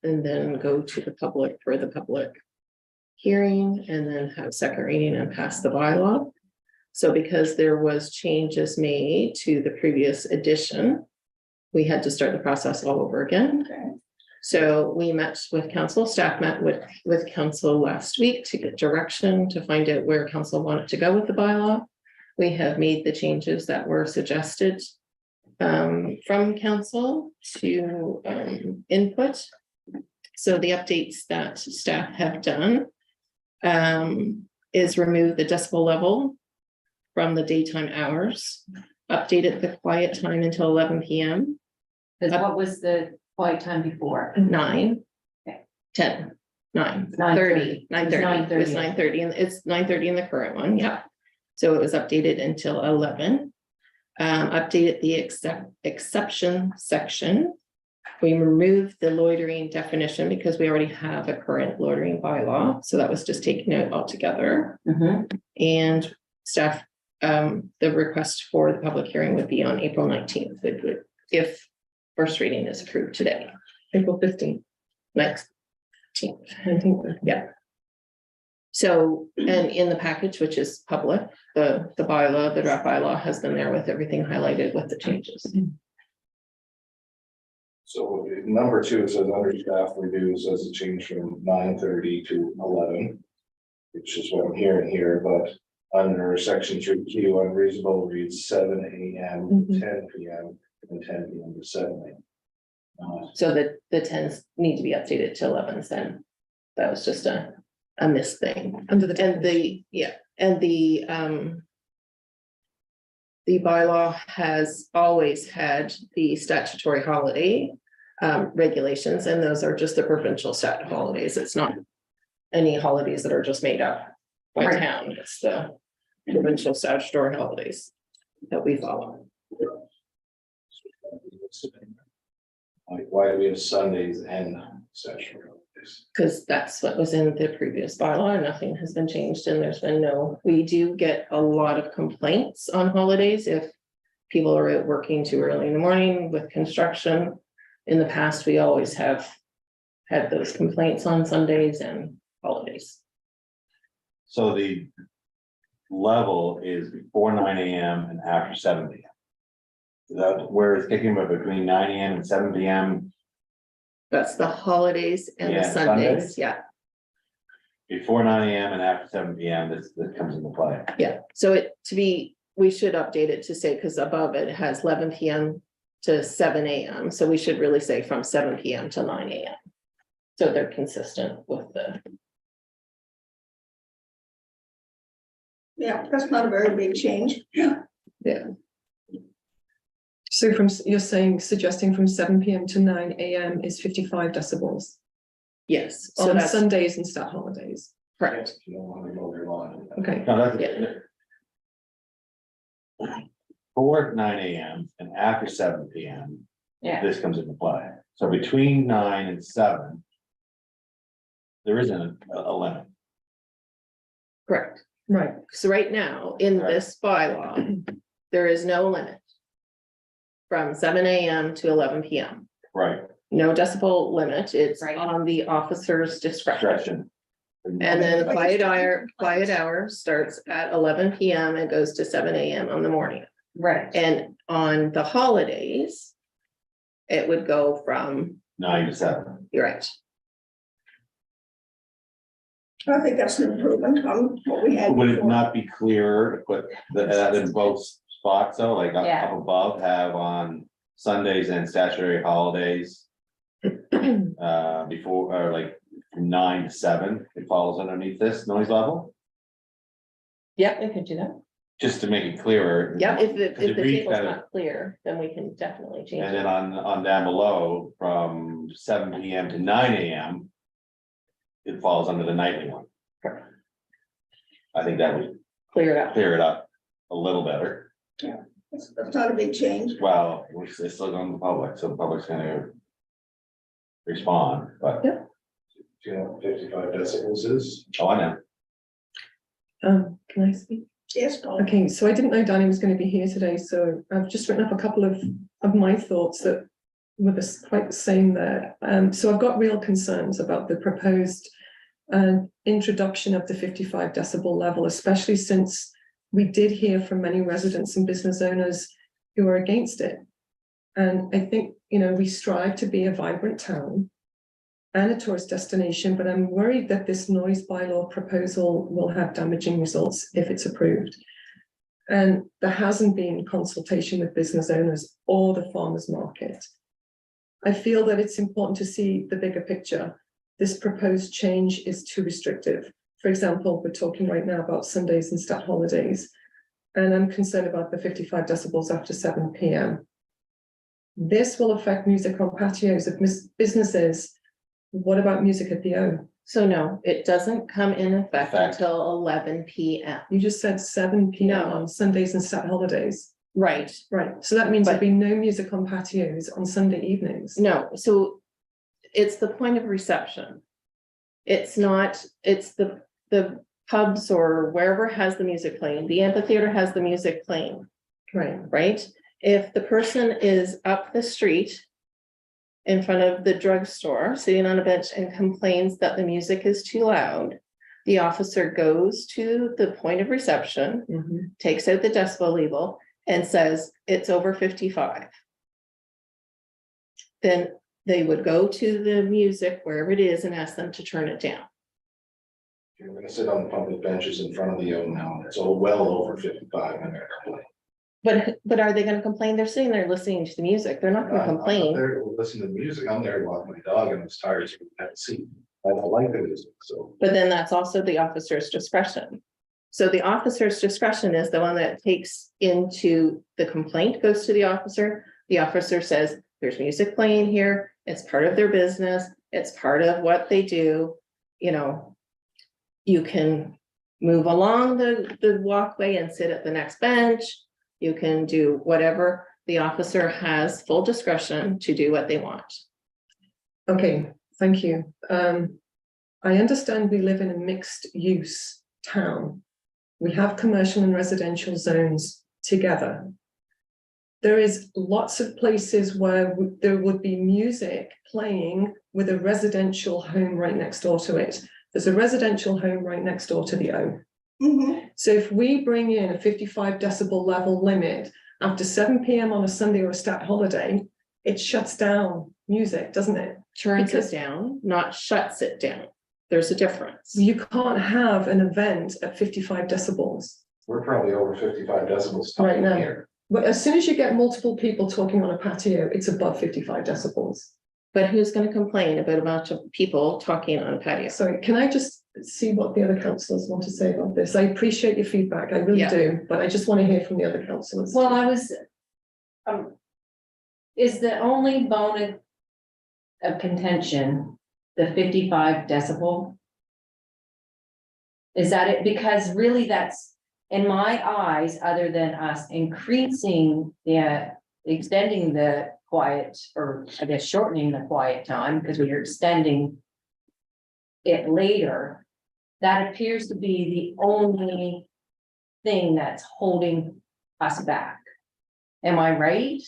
And then go to the public for the public hearing, and then have second reading and pass the bylaw. So because there was changes made to the previous edition, we had to start the process all over again. Okay. So we met with council, staff met with council last week to get direction to find out where council wanted to go with the bylaw. We have made the changes that were suggested from council to input. So the updates that staff have done is remove the decibel level from the daytime hours, updated the quiet time until 11 p.m. Because what was the quiet time before? 9, Okay. 10, 9, 9:30. 30, 9:30, it's 9:30, and it's 9:30 in the current one, yeah. So it was updated until 11. Updated the exception section. We removed the loitering definition because we already have a current loitering bylaw, so that was just taken out altogether. And staff, the request for the public hearing would be on April 19th, if first reading is approved today, April 15th, next. I think. Yeah. So, and in the package, which is public, the bylaw, the draft bylaw has been there with everything highlighted with the changes. So number 2, it says under staff reviews as a change from 9:30 to 11. Which is what I'm hearing here, but under section 3Q, unreasonable reads 7 a.m. to 10 p.m. and 10 p.m. to 7 a.m. So the 10s need to be updated to 11s then. That was just a missed thing. Under the. And the bylaw has always had the statutory holiday regulations, and those are just the provincial stat holidays. It's not any holidays that are just made up by Right. town. It's the provincial statutory holidays that we follow. Like, why do we have Sundays and statutory holidays? Because that's what was in the previous bylaw, nothing has been changed, and there's been we do get a lot of complaints on holidays if people are out working too early in the morning with construction. In the past, we always have had those complaints on Sundays and holidays. So the level is before 9 a.m. and after 7 p.m. Is that where it's kicking, but between 9 a.m. and 7 p.m. That's the holidays and the Yeah, Sundays, Sundays. yeah, Before 9 a.m. and after 7 p.m. That comes into play. yeah. So we should update it to say, because above it has 11 p.m. to 7 a.m. So we should really say from 7 p.m. to 9 a.m. So they're consistent with the. Yeah, that's not a very big change. Yeah. So you're saying, suggesting from 7 p.m. to 9 a.m. is 55 decibels Yes, so on that's Sundays and stat holidays. correct. You don't want to mow your lawn. Okay, No, that's Yeah. Before 9 a.m. and after 7 p.m. Yeah. This comes into play. So between 9 and 7. There isn't a limit. Correct. right. So right now, in this bylaw, there is no limit. From 7 a.m. to 11 p.m. Right. No decibel limit, it's Right. on the officer's discretion. Discretion. And then the quiet hour starts at 11 p.m. and goes to 7 a.m. on the morning. Right. And on the holidays, it would go from, 9 to 7. you're right, I think that's an improvement on what we had. Would it before. not be clearer to put that in both spots, though, like up Yeah. above have on Sundays and statutory holidays. Before, or like from 9 to 7, it falls underneath this noise level, Yep, we could do that. just to make it clearer. Yep, if the, Because if it the reads table's better. not clear, then we can definitely change And then it. on down below, from 7 PM to 9 AM. It falls under the nightly one. I think that would Clear it up. clear it up a little better. That's not a big change. Well, it's still going to the public, so the public's gonna respond, but, Do you know what 55 decibels is? oh, I know. Can I speak? Yes, Paul. Okay, so I didn't know Danny was going to be here today, so I've just written up a couple of my thoughts that were quite the same there. So I've got real concerns about the proposed introduction of the 55 decibel level, especially since we did hear from many residents and business owners who are against it. And I think, you know, we strive to be a vibrant town and a tourist destination, but I'm worried that this noise bylaw proposal will have damaging results if it's approved. And there hasn't been consultation with business owners or the farmers market. I feel that it's important to see the bigger picture. This proposed change is too restrictive. For example, we're talking right now about Sundays and stat holidays, and I'm concerned about the 55 decibels after 7 PM. This will affect music on patios of businesses. What about music at the O? So no, it doesn't come in effect Effect. until 11 PM. You just said 7 PM No. on Sundays and stat holidays. Right, Right, so that means there'll But- be no music on patios on Sunday evenings. no, so it's the point of reception. It's not, it's the pubs or wherever has the music playing, the amphitheater has the music playing, Right, right? If the person is up the street in front of the drugstore, sitting on a bench and complains that the music is too loud, the officer goes to the point of reception, mhm. takes out the decibel label and says it's over 55. Then they would go to the music wherever it is and ask them to turn it down. You're gonna sit on the public benches in front of the O now, and it's all well over 55 and they're complaining. But are they gonna complain? They're sitting there listening to the music. They're not gonna I'm not complain. there to listen to music, I'm there to walk my dog and I was tired, so I had to see. I don't like the music, so. But then that's also the officer's discretion. So the officer's discretion is the one that takes into the complaint goes to the officer. The officer says, there's music playing here. It's part of their business. It's part of what they do. You know, you can move along the walkway and sit at the next bench. You can do whatever. The officer has full discretion to do what they want. Okay, thank you. I understand we live in a mixed use town. We have commercial and residential zones together. There is lots of places where there would be music playing with a residential home right next door to it. There's a residential home right next door to the O. Mhm. So if we bring in a 55 decibel level limit after 7 PM on a Sunday or a stat holiday, it shuts down music, doesn't it? Turns Because- it down, not shuts it down. There's a difference. You can't have an event at 55 decibels. We're probably over 55 decibels. Right now. Here. But as soon as you get multiple people talking on a patio, it's above 55 decibels. But who's gonna complain about a bunch of people talking on a patio? Sorry, can I just see what the other councillors want to say about this? I appreciate your feedback, I really Yeah. do, but I just want to hear from the other councillors. Well, I was, is the only bone of contention the 55 decibel? Is that it? Because really that's, in my eyes, other than us increasing extending the quiet, or I guess shortening the quiet time, because we are extending it later, that appears to be the only thing that's holding us back. Am I right?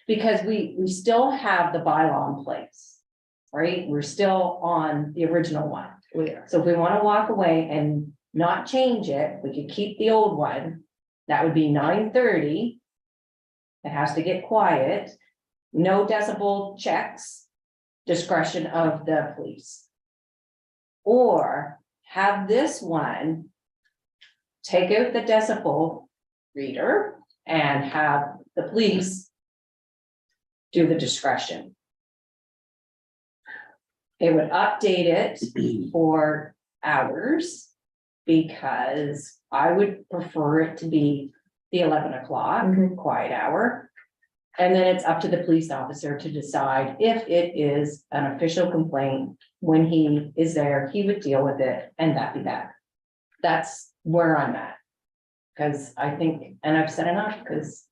Because we still have the bylaw in place, right? We're still on the original one. We are. So if we want to walk away and not change it, we could keep the old one. That would be 9:30. It has to get quiet, no decibel checks, discretion of the police. Or have this one, take out the decibel reader and have the police do the discretion. It would update it for hours, because I would prefer it to be the 11 o'clock Mhm. quiet hour. And then it's up to the police officer to decide if it is an official complaint. When he is there, he would deal with it, and that be that. That's where I'm at. Cause I think, and I've said enough, because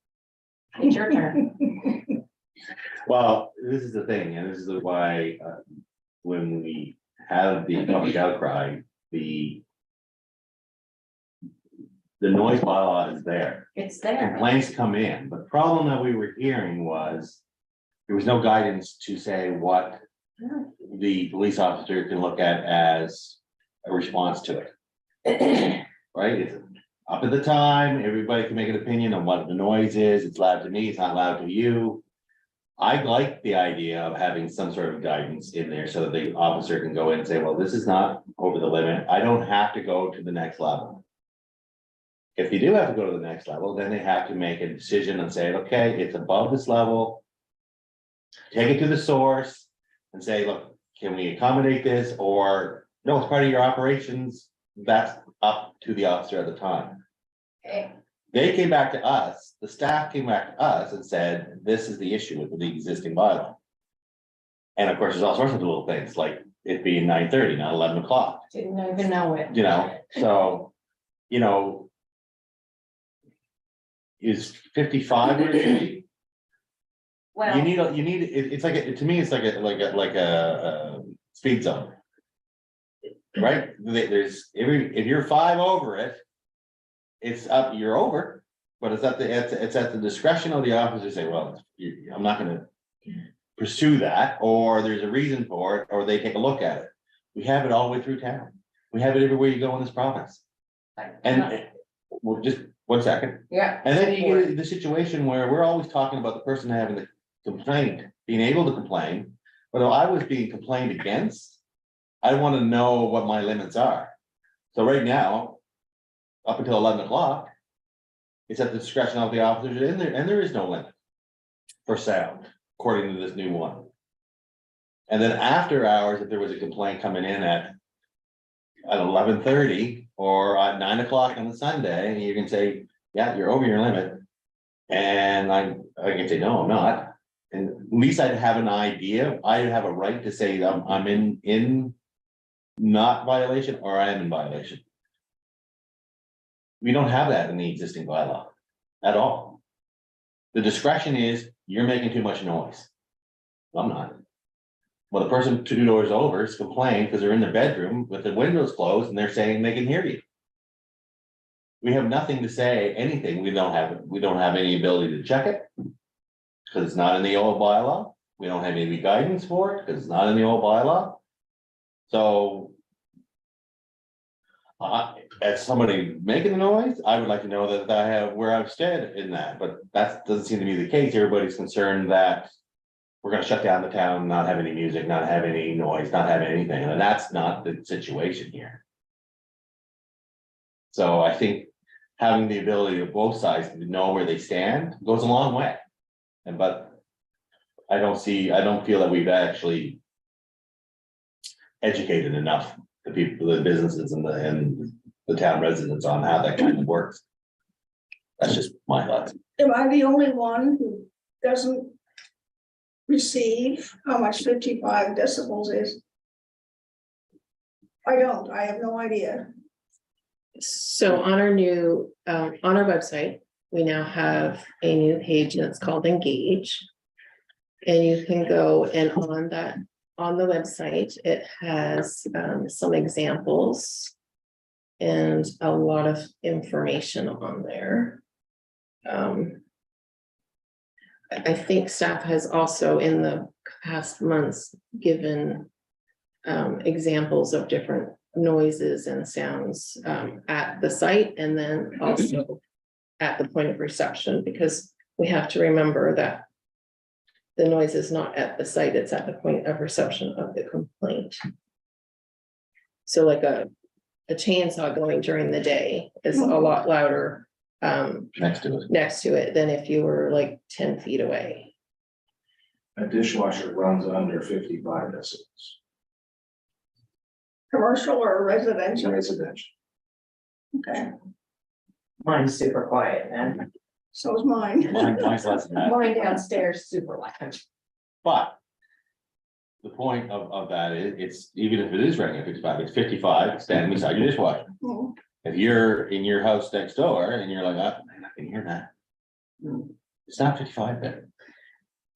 it's your turn. Well, this is the thing, and this is why, when we have the public outcry, the noise bylaw is there. It's there. Complaints come in, but the problem that we were hearing was there was no guidance to say what the police officer can look at as a response to it. Right? It's up at the time, everybody can make an opinion on what the noise is. It's loud to me, it's not loud to you. I like the idea of having some sort of guidance in there so that the officer can go in and say, well, this is not over the limit. I don't have to go to the next level. If you do have to go to the next level, then they have to make a decision and say, okay, it's above this level. Take it to the source and say, look, can we accommodate this? Or no, it's part of your operations. That's up to the officer at the time. Okay. They came back to us, the staff came back to us and said, this is the issue with the existing bylaw. And of course, there's all sorts of little things, like it being 9:30, not 11 o'clock, Didn't even know it. you know, so, you know. Is 55 what it should be? You Well, need, it's like, to me, it's like a speed zone. Right? There's, if you're 5 over it. It's up, you're over, but it's at the discretion of the officer to say, well, I'm not gonna pursue that, or there's a reason for it, or they take a look at it. We have it all the way through town. We have it everywhere you go in this province. And, well, just 1 second. yeah. And then you get the situation where we're always talking about the person having the complaint, being able to complain. But if I was being complained against, I want to know what my limits are. So right now, up until 11 o'clock, it's at the discretion of the officers in there, and there is no limit for sound, according to this new one. And then after hours, if there was a complaint coming in at 11:30 or at 9 o'clock on the Sunday, you can say, yeah, you're over your limit. And I can say, no, I'm not. And at least I'd have an idea. I have a right to say I'm in not violation, or I am in violation. We don't have that in the existing bylaw at all. The discretion is, you're making too much noise. I'm not. Well, the person 2 doors over is complaining because they're in their bedroom with the windows closed and they're saying they can hear you. We have nothing to say anything. We don't have any ability to check it. Because it's not in the old bylaw. We don't have any guidance for it because it's not in the old bylaw. So. As somebody making the noise, I would like to know that I have where I've stood in that, but that doesn't seem to be the case. Everybody's concerned that. We're gonna shut down the town, not have any music, not have any noise, not have anything, and that's not the situation here. So I think having the ability of both sides to know where they stand goes a long way. But I don't feel that we've actually educated enough the people, the businesses and the town residents on how that kind of works. That's just my thoughts. Am I the only one who doesn't receive how much 55 decibels is? I have no idea. So on our new, on our website, we now have a new page and it's called Engage. And you can go and on the website, it has some examples and a lot of information on there. I think staff has also in the past months given examples of different noises and sounds at the site and then also at the point of reception, because we have to remember that the noise is not at the site, it's at the point of reception of the complaint. So like a chainsaw going during the day is a lot louder Next to it. next to it than if you were like 10 feet away. A dishwasher runs under 55 decibels. Commercial or residential? Residential. Okay, Mine's super quiet, man. so is mine. Mine's less than that. Mine downstairs, super loud. But the point of that is, it's, even if it is running at 55, it's 55 standing beside your dishwasher. Hmm. If you're in your house next door and you're like, oh, I can hear that. It's not 55 there.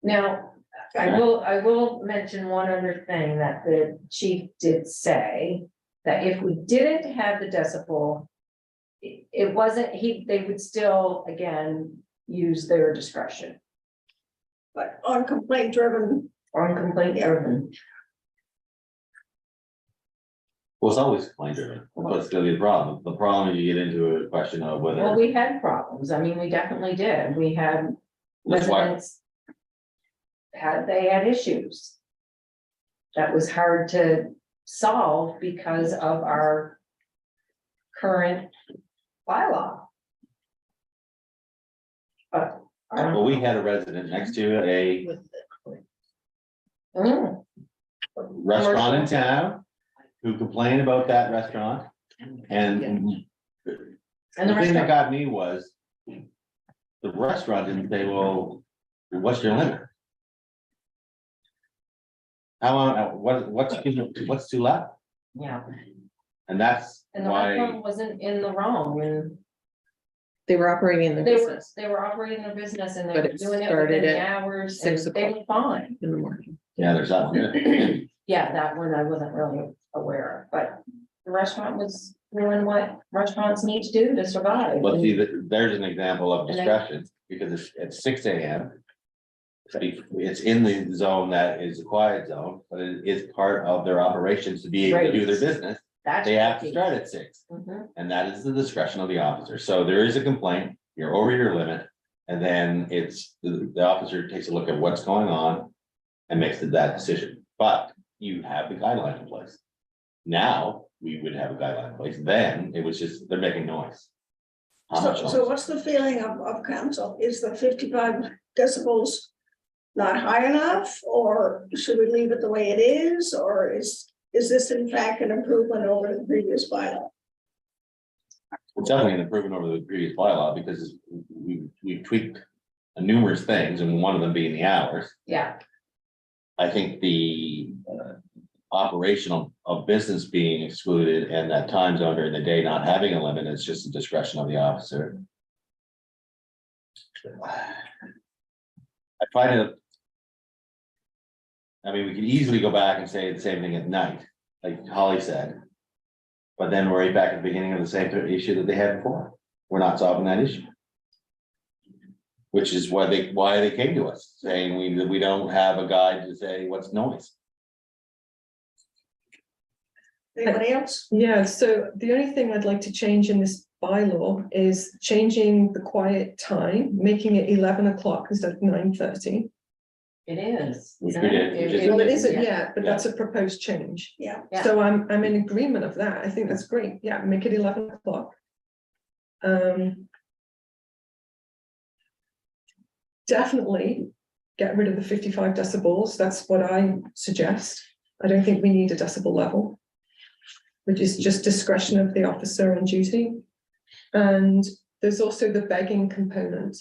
Now, I will mention one other thing that the chief did say, that if we didn't have the decibel. It wasn't, they would still, again, use their discretion But on complaint driven, on complaint driven. Well, it's always complaint driven, but still the problem. The problem is you get into a question of Well, whether, we had problems. I mean, we definitely did. We had That's why- residents. They had issues. That was hard to solve because of our current bylaw. But. well, we had a resident next to a With the- Mm, restaurant in town who complained about that restaurant. And And the the thing that restaurant, got me was the restaurant didn't say, well, what's your limit? How, what's too loud? yeah, And that's and the why, restaurant wasn't in the wrong and They were operating in their they were, business they were operating their business and they But were it doing it started within the at hours and 6 they were fine. in the morning. yeah, there's that one. Yeah. Yeah, that one I wasn't really aware of, but the restaurant was doing what restaurants need to do to survive. But see, there's an example of And I- discretion, because it's at 6 AM. It's in the zone that is a quiet zone, but it is part of their operations to be able to do their Right. business. That's They have to tricky. start at 6, Mhm. and that is the discretion of the officer. So there is a complaint, you're over your limit. And then it's, the officer takes a look at what's going on and makes that decision. But you have the guideline in place. Now, we would have a guideline in place. Then it was just, they're making noise. How much so noise? what's the feeling of council? Is the 55 decibels not high enough? Or should we leave it the way it is? Or is this in fact an improvement over the previous bylaw? It's definitely an improvement over the previous bylaw, because we tweaked numerous things, and one of them being the hours. Yeah, I think the operational of business being excluded and that time zone during the day not having a limit is just the discretion of the officer. I find it. I mean, we could easily go back and say the same thing at night, like Holly said. But then we're right back at the beginning of the same issue that they had before. We're not solving that issue. Which is why they came to us, saying we don't have a guide to say what's noise. Anybody else? Yeah, so the only thing I'd like to change in this bylaw is changing the quiet time, making it 11 o'clock instead of 9:30. it is. Which isn't we it? did, we just Well, it did. isn't Yeah. yet, but that's a proposed change. Yeah, Yeah. So I'm in agreement of that. I think that's great. Yeah, make it 11 o'clock. Definitely get rid of the 55 decibels. That's what I suggest. I don't think we need a decibel level, which is just discretion of the officer on duty. And there's also the begging component.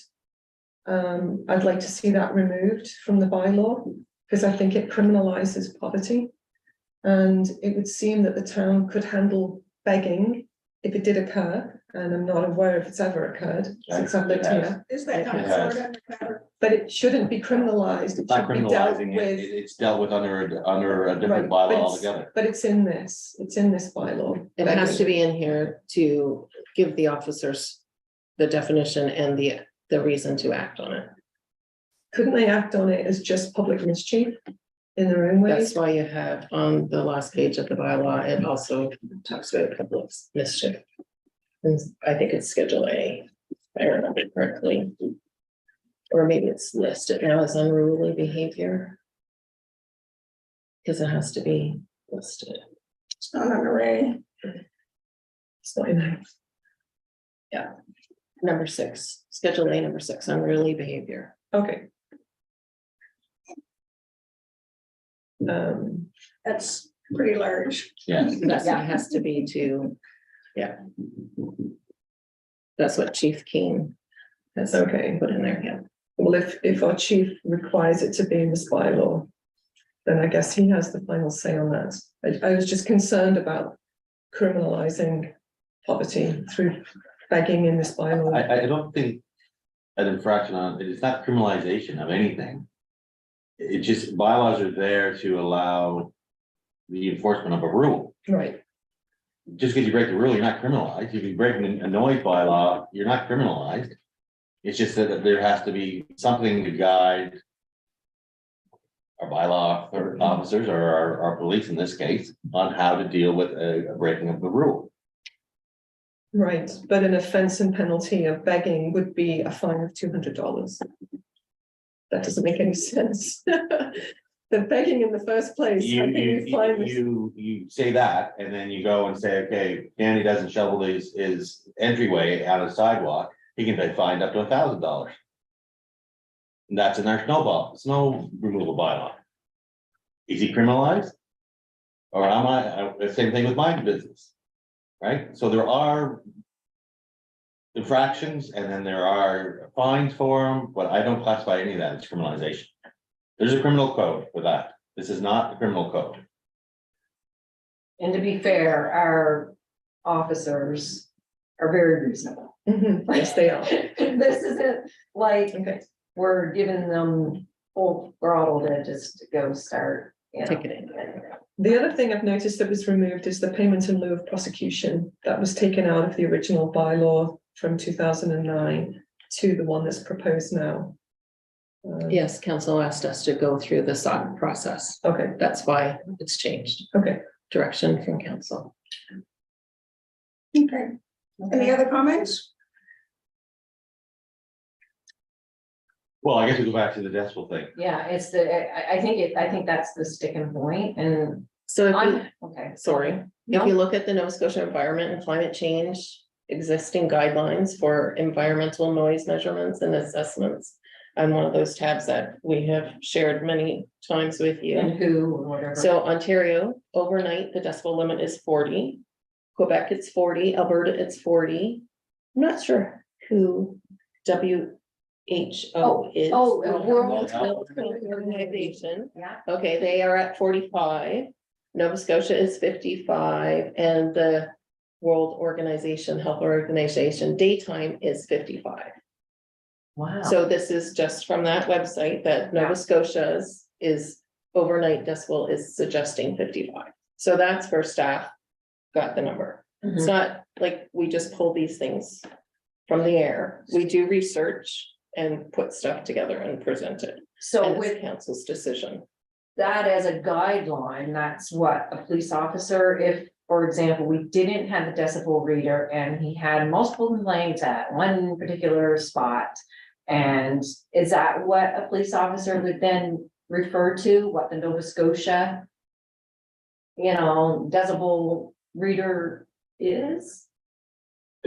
I'd like to see that removed from the bylaw, because I think it criminalizes poverty. And it would seem that the town could handle begging if it did occur, and I'm not aware if it's ever occurred since I've lived It has. here. is that not It has. sort of undercover? But it shouldn't be criminalized. It It's not should be dealt criminalizing it, with. it's dealt with under a Right, different but bylaw it's- altogether. But it's in this bylaw. It has to be in here to give the officers the definition and the reason to act on it. Couldn't they act on it as just public mischief in their own That's ways? why you have on the last page of the bylaw, it also talks about public mischief. And I think it's Schedule A, if I remember correctly. Or maybe it's listed now as unruly behavior. Because it has to be listed. It's not an array. It's not in there. Number 6, Schedule A, number 6, unruly behavior. Okay. That's pretty large. Yes. That's what it has to be to, yeah. That's what Chief King has Okay. put in there, yeah. Well, if our chief requires it to be in this bylaw, then I guess he has the final say on that. I was just concerned about criminalizing poverty through begging in this bylaw. I don't think an infraction on, it's not criminalization of anything. It just, bylaws are there to allow the enforcement of a rule. Right, Just because you break the rule, you're not criminalized. If you break a noise bylaw, you're not criminalized. It's just that there has to be something to guide our bylaw or officers or our police in this case on how to deal with a breaking of the rule. right. But an offence and penalty of begging would be a fine of $200. That doesn't make any sense. The begging in the first place. I think we find this- You say that, and then you go and say, okay, Danny doesn't shovel his entryway out of the sidewalk, he can be fined up to $1,000. And that's in our snow removal bylaw. Is he criminalized? Or am I, the same thing with my business, right? So there are infractions, and then there are fines for them, but I don't classify any of that as criminalization. There's a criminal code for that. This is not a criminal code. And to be fair, our officers are very reasonable. Mhm, yes, they are. This isn't like Okay, we're giving them full throttle to just go start, you know. Ticketing. the other thing I've noticed that was removed is the payment in lieu of prosecution. That was taken out of the original bylaw from 2009 to the one that's proposed now. Yes, council asked us to go through the SOC process. Okay, That's why it's changed. okay. Direction from council. Okay. Any other comments? Well, I guess we go back to the decibel thing. Yeah, it's I think that's the sticking point and So if you, I'm, okay. sorry, if No. you look at the Nova Scotia Environment and Climate Change existing guidelines for environmental noise measurements and assessments, on one of those tabs that we have shared many times with you. And who, or whatever. So Ontario, overnight, the decibel limit is 40. Quebec, it's 40, Alberta, it's 40. I'm not sure who WHO is. World Health Organization. Yeah, Okay, they are at 45. Nova Scotia is 55, and the World Organization, Health Organization, daytime is 55. wow. So this is just from that website that Yeah. Nova Scotia's is overnight decibel is suggesting 55. So that's where staff got the number. It's Mhm. not like we just pull these things from the air. We do research and put stuff together and present it. So And with it's council's decision. that as a guideline, that's what a police officer, if, for example, we didn't have the decibel reader and he had multiple complaints at one particular spot. And is that what a police officer would then refer to, what the Nova Scotia, decibel reader is?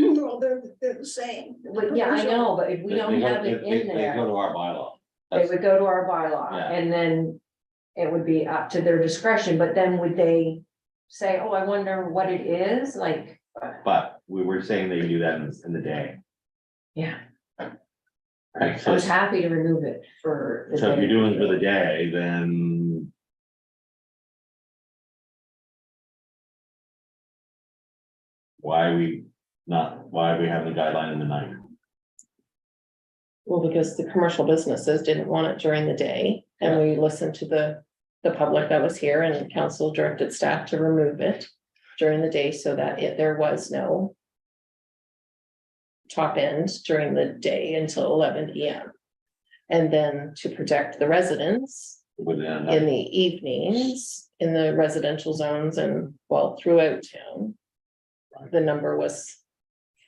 Well, they're the same. Well, yeah, I know, but if we don't have it in They go there, to our bylaw. it That's- would go to our bylaw Yeah. and then it would be up to their discretion, but then would they say, oh, I wonder what it is, like, But we were saying they do that in the day, yeah, right? I So, was happy to remove it for. the so if day. you're doing it for the day, then why are we having the guideline in the night? Well, because the commercial businesses didn't want it during the day, and we listened to the public that was here, and council directed staff to remove it during the day so that there was no top end during the day until 11 PM. And then to protect the residents Within a in night? the evenings, in the residential zones and throughout town, the number was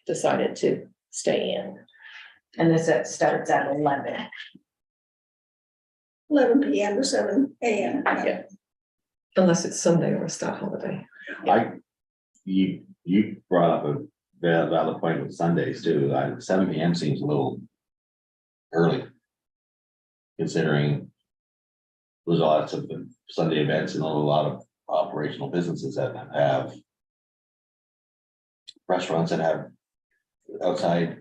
decided to stay in. And this starts at 11. 11 PM to 7 AM. Yeah. Unless it's Sunday or a stat holiday. You brought up a valid point with Sundays too. 7 PM seems a little early. Considering There's lots of Sunday events and a lot of operational businesses that have restaurants that have outside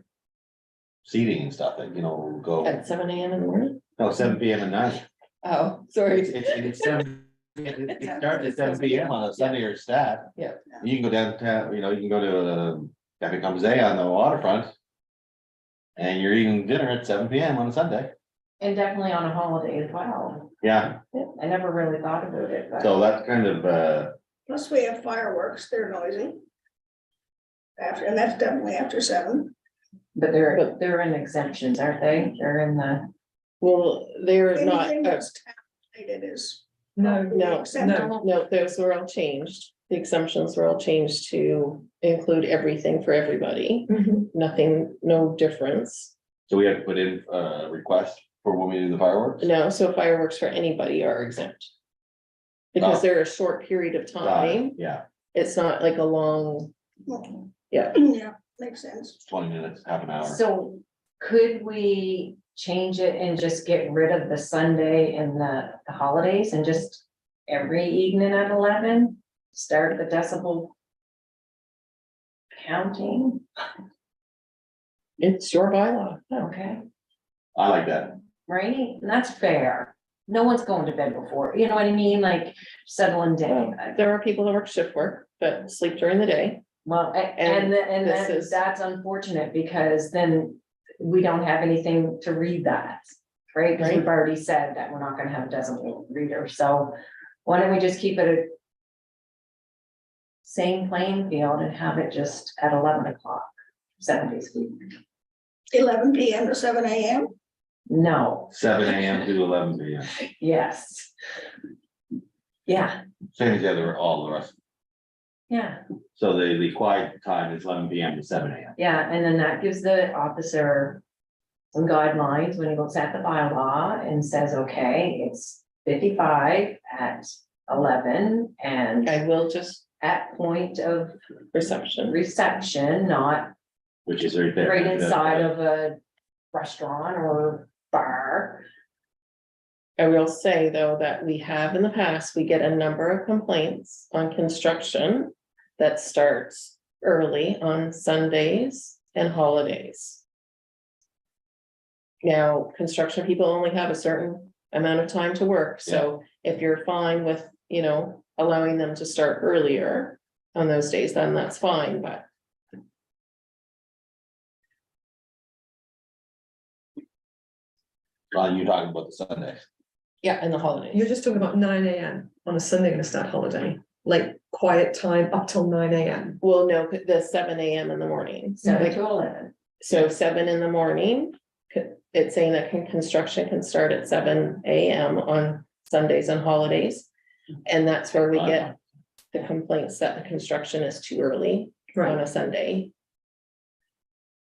seating and stuff that, you know, go, At 7 AM in the morning? no, 7 p.m. at night. Oh, sorry. It's 7 it starts at 7 p.m. on a Sunday or Sat. Yeah. You can go downtown, you know, you can go to Cafe Comzé on the waterfront. And you're eating dinner at 7 p.m. on a Sunday. And definitely on a holiday as well. Yeah, I never really thought about it, but. so that's kind of, Plus we have fireworks, they're noisy. After, and that's definitely after 7. But they're in exemptions, aren't they? They're in the, Well, they're not, Anything that's town related is. No, no, acceptable. no, those were all changed. The exemptions were all changed to include everything for everybody. Mhm. Nothing, no difference. so we have to put in a request for when we do the fireworks. No, so fireworks for anybody are exempt. Because they're a short period of time. Yeah, It's not like a long, yeah. Yeah, makes sense. 20 minutes, half an hour. so could we change it and just get rid of the Sunday and the holidays and just every evening at 11? Start the decibel counting, It's your bylaw. okay, I like that. right? And that's fair. No one's going to bed before, you know what I mean, like settling down. There are people that work shift work, that sleep during the day. Well, And this that's unfortunate because then we don't have anything to read that. Right, because we've already said that we're not gonna have a decibel reader, so why don't we just keep it a same playing field and have it just at 11 o'clock, 7 days a week? 11 p.m. to 7 a.m. No, 7 a.m. to 11 p.m. yes. Yeah, Same as the other, all the rest. yeah, So the quiet time is 11 p.m. to 7 a.m. yeah, and then that gives the officer some guidelines when he looks at the bylaw and says, okay, it's 55 at 11 and I will just at point of reception. reception, not Which is right there. right inside of a restaurant or bar. I will say, though, that we have in the past, we get a number of complaints on construction that starts early on Sundays and holidays. Now, construction people only have a certain amount of time to work, so if you're fine with, you know, allowing them to start earlier on those days, then that's fine, but You're talking about the Sundays. yeah, and the holidays. You're just talking about 9 AM on a Sunday and a stat holiday, like quiet time up till 9 AM. Well, no, the 7 AM in the morning. 7 to 11. So 7 in the morning, it's saying that construction can start at 7 AM on Sundays and holidays. And that's where we get the complaints that the construction is too early on Right, a Sunday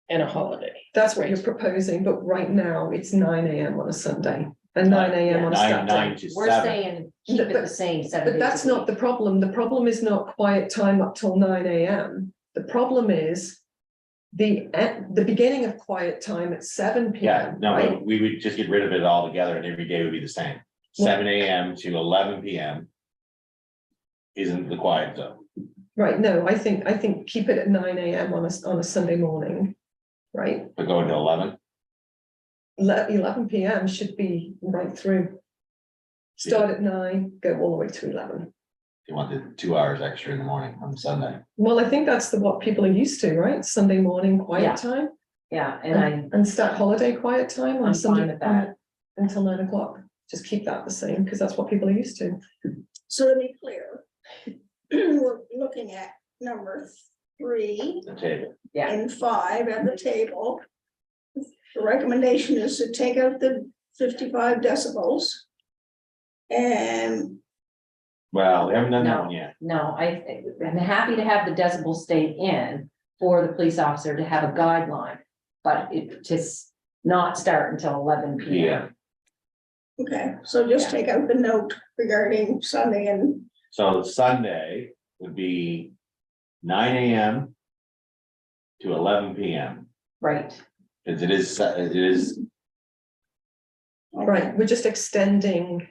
and a holiday. that's what you're proposing, but right now it's 9 AM on a Sunday and 9 AM on a stat day. 9 to We're 7. saying keep it the same 7 But days that's a not week. the problem. The problem is not quiet time up till 9 AM. The problem is the beginning of quiet time at 7 Yeah, PM. no, right? but we would just get rid of it altogether and every day would be the same. 7 a.m. to 11 p.m. Isn't the quiet zone. Right, no, I think keep it at 9 AM on a Sunday morning, right? But going to 11, 11 PM should be right through. Start at 9, go all the way to 11. you want the 2 hours extra in the morning on Sunday. Well, I think that's what people are used to, right? Sunday morning Yeah. quiet time Yeah, and and stat holiday quiet time on I'm Sunday fine with that. until 9 o'clock. Just keep that the same because that's what people are used to. So to be clear, we're looking at number 3 The table. Yeah. and 5 at the table. The recommendation is to take out the 55 decibels. And Well, we haven't done that No. one yet. no, I'm happy to have the decibel stay in for the police officer to have a guideline. But it just not start until 11 PM. okay, so just take out the note regarding Sunday and So Sunday would be 9 a.m. to 11 p.m. Right, Because it is. Right, we're just extending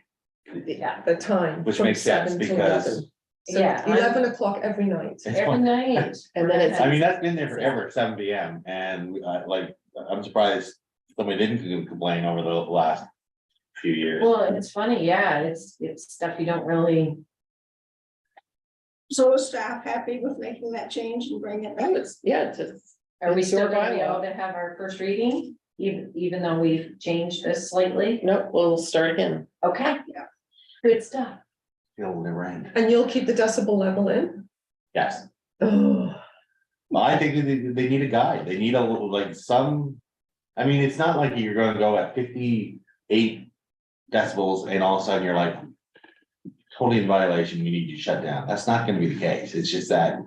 Yeah, the time. Which from makes sense 7 to because 11. So Yeah, I'm- 11 o'clock every night. it's every fun. night. And then it's- I mean, that's been there forever, 7 p.m. and like, I'm surprised somebody didn't complain over the last few years. Well, it's funny, yeah, it's stuff you don't really, So is staff happy with making that change and bringing it back? Yeah, are we It's still your gonna be bylaw. able to have our first reading? Even though we've changed this slightly? no, we'll start again. Okay. Yeah. Good stuff. It'll never end. And you'll keep the decibel level in? Yes, Oh, well, I think they need a guide, they need a little, like, some. I mean, it's not like you're gonna go at 58 decibels and all of a sudden you're like. Totally in violation, you need to shut down, that's not gonna be the case, it's just that.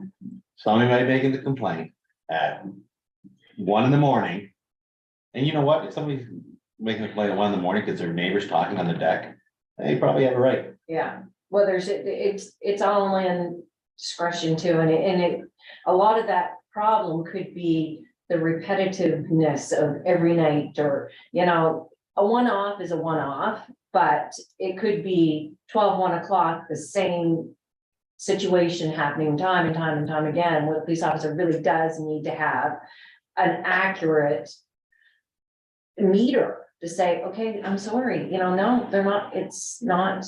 Somebody might make a complaint at 1 a.m. And you know what, if somebody's making a complaint at 1 a.m. because their neighbor's talking on the deck, they probably have a right. Yeah, well, it's all in discretion too, and a lot of that problem could be the repetitiveness of every night, or, you know, a one-off is a one-off, but it could be 1 o'clock, the same situation happening time and time and time again, where the police officer really does need to have an accurate meter to say, okay, I'm sorry, you know, no, they're not, it's not,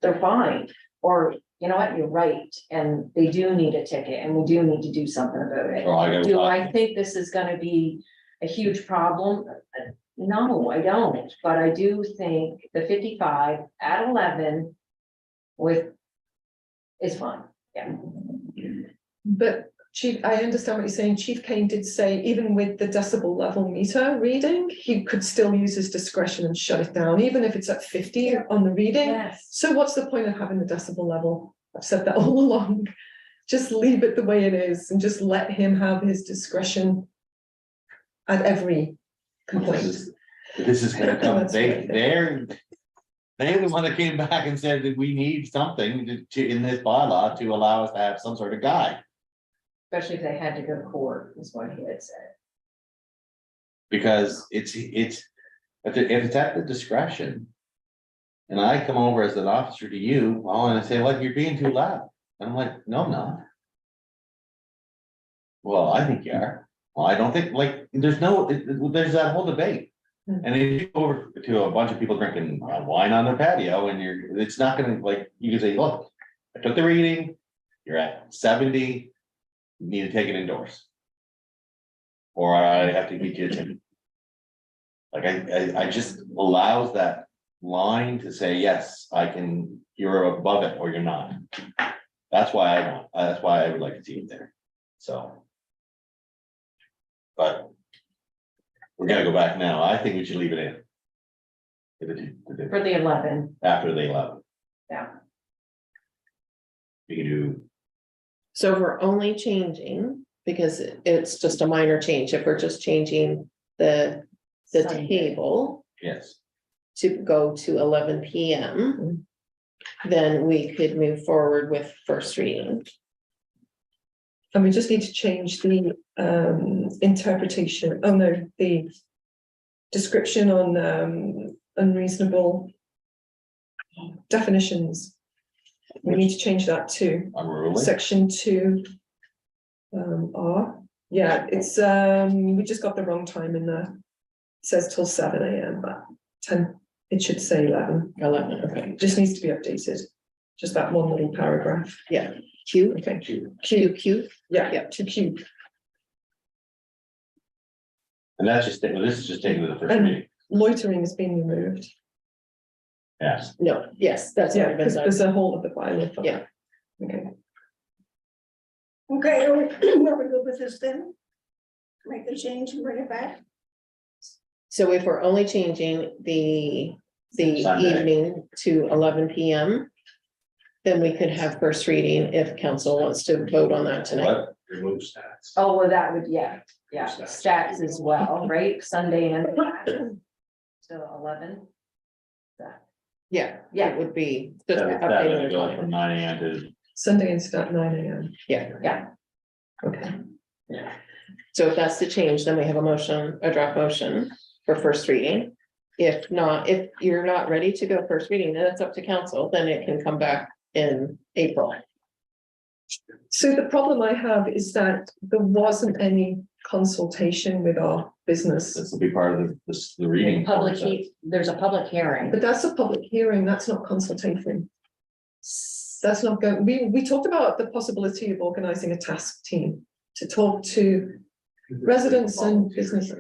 they're fine. Or, you know what, you're right, and they do need a ticket, and we do need to do something about it. Or I gotta- Do I think this is gonna be a huge problem? No, I don't, but I do think the 55 at 11 is fine, yeah. but Chief, I understand what you're saying. Chief Kane did say even with the decibel level meter reading, he could still use his discretion and shut it down, even if it's at 50 on the reading. Yes. So what's the point of having the decibel level? I've said that all along. Just leave it the way it is and just let him have his discretion at every complaint. This is gonna come, That's right. they're the one that came back and said that we need something to, in this bylaw, to allow us to have some sort of guide. Especially if they had to go to court, is what he had said. Because if it's at the discretion. And I come over as an officer to you, well, and I say, like, you're being too loud, and I'm like, no, I'm not. Well, I think you are, well, I don't think, like, there's that whole debate. And if you go over to a bunch of people drinking wine on their patio and it's not gonna, like, you can say, look, I took the reading, you're at 70. You need to take it indoors. Or I have to get you a ticket. Like, I just allows that line to say, yes, I can, you're above it or you're not. That's why I would like to see it there, so. But. We're gonna go back now, I think we should leave it in. For the 11, After the 11. Yeah. We can do, So if we're only changing, because it's just a minor change, if we're just changing the Sunday. table yes, to go to 11 p.m. Then we could move forward with first reading. And we just need to change the interpretation, the description on unreasonable definitions. We need to change that to unruly. section 2. R, yeah, it's we just got the wrong time in there. It says till 7 a.m. but 10, it should say 11. 11, okay. It just needs to be updated. Just that one little paragraph. Yeah, Q, Okay, Q. yeah, Yeah. to Q. And that's just, this is just taking to the first reading, Loitering has been removed. yes. No, yes, that's Yeah, already been because done. there's a whole of the bylaw. for Yeah. that. Okay. Okay, are we good with this then? Make the change and bring it back? So if we're only changing the Sunday. evening to 11 p.m. Then we could have first reading if council wants to vote on that tonight. What? Remove stats. Oh, well, that would, yeah, stats as well, right, Sunday and till 11. Yeah, Yeah. it would be. just That updating would the go time. from 9 a.m. to, Sunday and start 9 a.m. Yeah, Okay. so if that's the change, then we have a motion, a draft motion for first reading. If not, if you're not ready to go first reading, then it's up to council, then it can come back in April. So the problem I have is that there wasn't any consultation with our business. This will be part of the reading. Public, process. there's a public hearing. But that's a public hearing, that's not consultation. That's not going, we talked about the possibility of organizing a task team to talk to residents and businesses,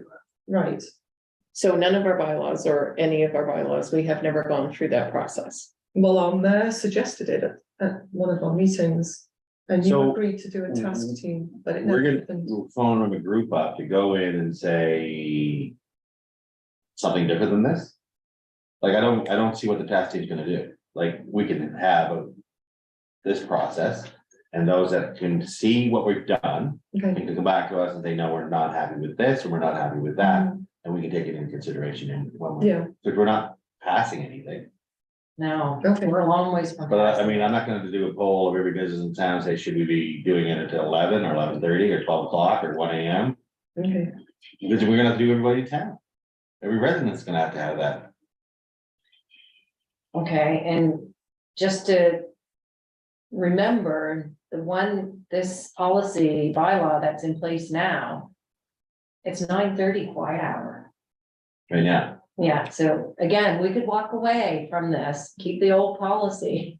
right? So none of our bylaws or any of our bylaws, we have never gone through that process. Well, our mayor suggested it at one of our meetings. And you So, agreed to do a task team, but it We're never gonna happened. phone a group up to go in and say. Something different than this. Like, I don't see what the task team's gonna do, like, we can have. This process, and those that can see what we've done, Okay. can come back to us and say, no, we're not happy with this, or we're not happy with that. And we can take it into consideration and when we, Yeah, because we're not passing anything. No, Okay. we're a long ways from. But I mean, I'm not gonna do a poll of every business in town, say, should we be doing it at 11 or 11:30 or 12 o'clock or 1 AM? okay, Because we're gonna have to do everybody in town. Every resident's gonna have to have that. Okay, and just to remember, this policy bylaw that's in place now, it's 9:30 quiet hour. Right now, Yeah, so again, we could walk away from this, keep the old policy,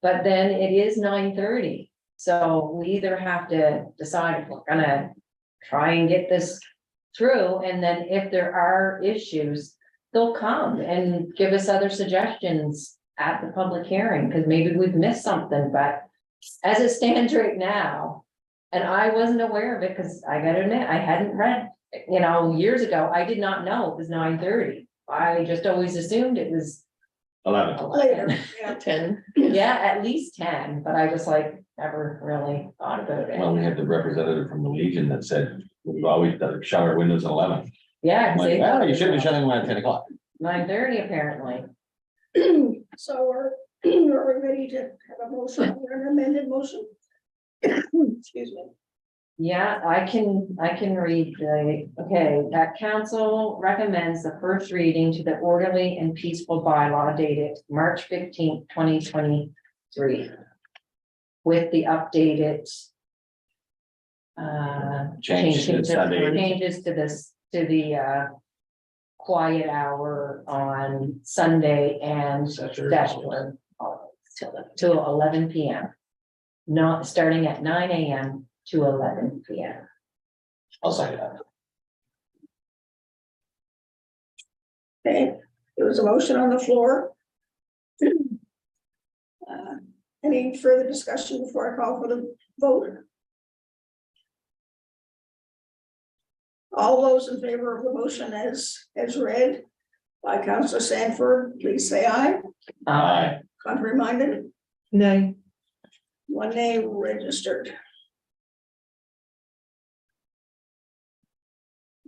but then it is 9:30. So we either have to decide if we're gonna try and get this through, and then if there are issues, they'll come and give us other suggestions at the public hearing, because maybe we've missed something, but as it stands right now, and I wasn't aware of it, because I gotta admit, I hadn't read, years ago, I did not know it was 9:30. I just always assumed it was 11. 11. Yeah. 10, Yeah, at least 10, but I just like never really thought about Well, it. we had the representative from the Legion that said, we've always done shut our windows at 11. Yeah. I'm like, well, you shouldn't be shutting them at 10 o'clock. 9:30 apparently. So are we ready to have a motion, or an amended motion? Excuse me. Yeah, I can read that council recommends the first reading to the orderly and peaceful bylaw dated March 15th, 2023. With the updated. Change to Sunday. Changes to this, to the quiet hour on Sunday and statutory till 11 PM. Not starting at 9 AM to 11 PM. I'll second that. Okay, there was a motion on the floor. Any further discussion before I call for the vote? All those in favor of the motion as read by Councillor Sanford, please say aye. Aye. Contrary minded, no, one nay registered.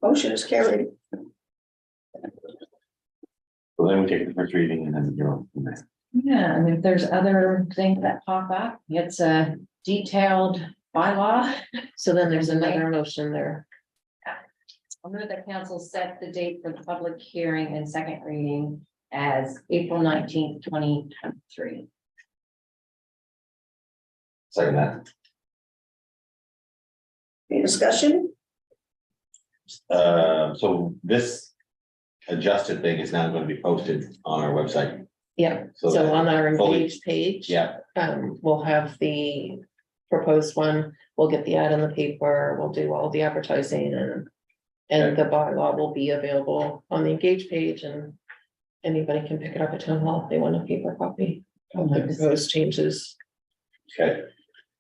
Motion is carried. So then we take the first reading and then we go from there. Yeah, and if there's other things that pop up, it's a detailed bylaw. so then there's another motion there. I move that council set the date for the public hearing and second reading as April 19th, 2023. Second that. Any discussion? So this adjusted thing is now going to be posted on our website. Yeah, So so that on our fully- engaged page. Yeah, We'll have the proposed one, we'll get the ad in the paper, we'll do all the advertising and the bylaw will be available on the engaged page and anybody can pick it up at town hall if they want a paper copy of the proposed changes. okay.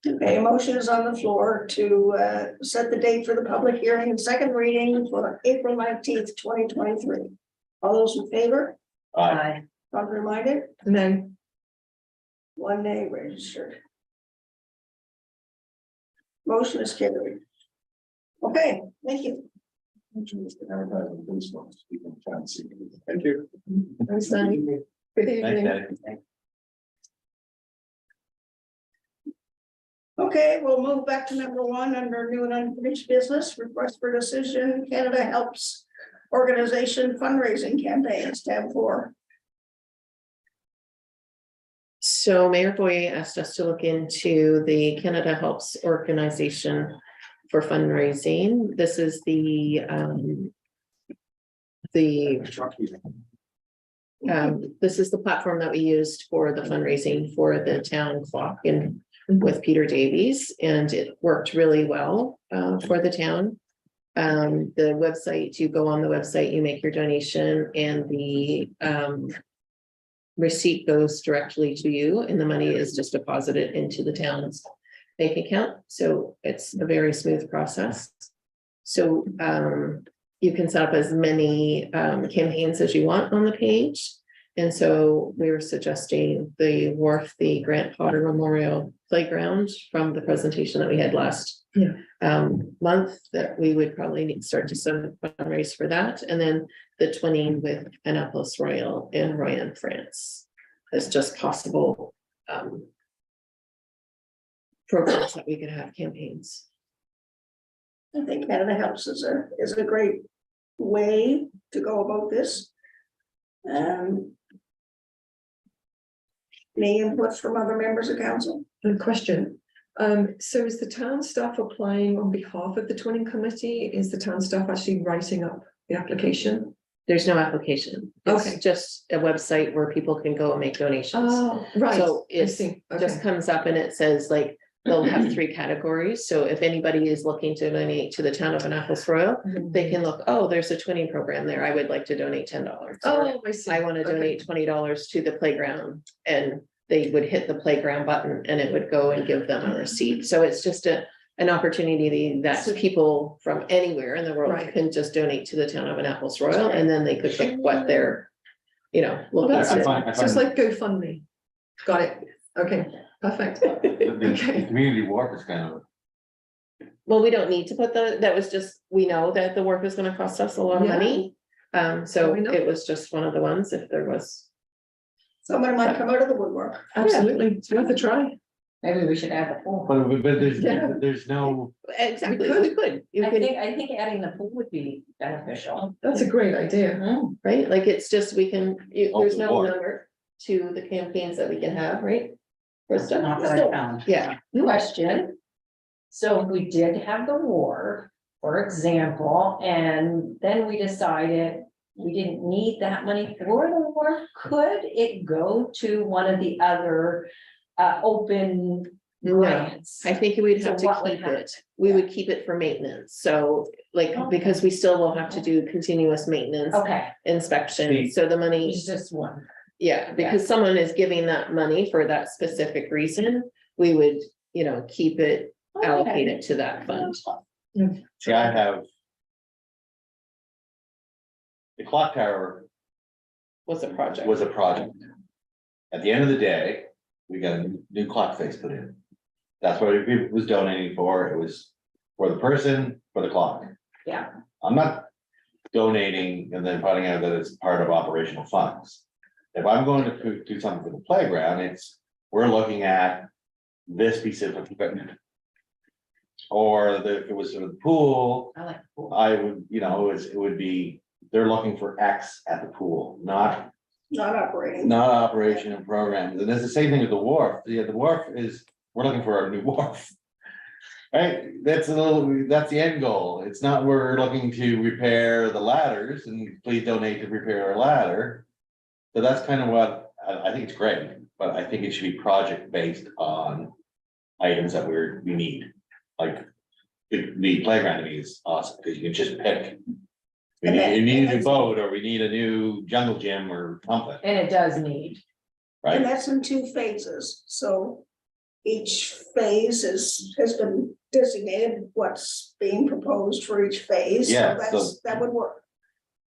Okay, a motion is on the floor to set the date for the public hearing and second reading for April 19th, 2023. All those in favor, Aye. contrary minded, no, one nay registered. Motion is carried. Okay, thank you. Thank you. thanks, Danny. Good Thanks, evening. Daddy. Okay, we'll move back to number one under new and unfinished business, request for decision, Canada Helps organization fundraising campaigns, tab 4. So Mayor Boye asked us to look into the Canada Helps organization for fundraising. This is the this is the platform that we used for the fundraising for the town clock and with Peter Davies, and it worked really well for the town. The website, you go on the website, you make your donation, and the receipt goes directly to you, and the money is just deposited into the town's bank account. So it's a very smooth process. So you can set up as many campaigns as you want on the page. And so we were suggesting the Wharf, the Grant Potter Memorial Playground from the presentation that we had last month, that we would probably need to start to fundraise for that. And then the twinning with Annapolis Royal in Royan, France. It's just possible programs that we could have campaigns. I think Canada Helps is a great way to go about this. Any inputs from other members of council? And question, so is the town staff applying on behalf of the twinning committee? Is the town staff actually writing up the application? There's no application. Okay. It's just a website where people can go and make donations. Oh, right. So I it's see. just Okay. comes up and it says like, they'll have 3 categories. So if anybody is looking to donate to the town of Annapolis Royal, they can look, oh, there's a twinning program there. I would like to donate $10. Oh, I see. I want to Okay. donate $20 to the playground, and they would hit the playground button and it would go and give them a receipt. So it's just an opportunity that people from anywhere in the world Right. can just donate to the town of Annapolis Royal, and then they could pick what they're, Well, looking that's I it. find- I So it's find- like GoFundMe. Got it. Okay, perfect. The community wharf is kind of, Well, we don't need to put that was just, we know that the work is gonna cost us a lot of Yeah. money. So We know. it was just one of the ones, if there was. Someone might come out of the woodwork. Absolutely. It's worth a try. Maybe we should add the pool. but Yeah. there's no, Exactly, could. we could, you I could, think adding the pool would be beneficial. That's a great idea. right? Like, it's just, we can, there's Open no door. number to the campaigns that we can have, right? Krista? Not that I found. Yeah, Question. So if we did have the war, for example, and then we decided we didn't need that money for the war, could it go to one of the other open no, grants? I think we'd have So to what would keep happen? it. We would keep it for maintenance. So like, Okay. because we still will have to do continuous maintenance Okay, inspection. So the money. it's just one. Yeah, because someone is giving that money for that specific reason, we would, keep it allocated to that fund. see, I have. The clock tower Was a project. was a project. At the end of the day, we got a new clock face put in. That's what it was donating for. It was for the person, for the clock. Yeah. I'm not donating and then finding out that it's part of operational funds. If I'm going to do something for the playground, we're looking at this piece of equipment. Or if it was for the pool, I like the pool. I would, it would be, they're looking for X at the pool, not Operating. operation and programs. And it's the same thing with the wharf. The wharf is, we're looking for a new wharf. Right? That's the end goal. It's not, we're looking to repair the ladders and please donate to repair our ladder. So that's kind of what, I think it's great, but I think it should be project based on items that we need. Like the playground to me is awesome, because you can just pick. We need a new boat, or we need a new jungle gym or something, And it does need. right? And that's in 2 phases, so each phase has been designated what's being proposed for each phase. So Yeah, that would work.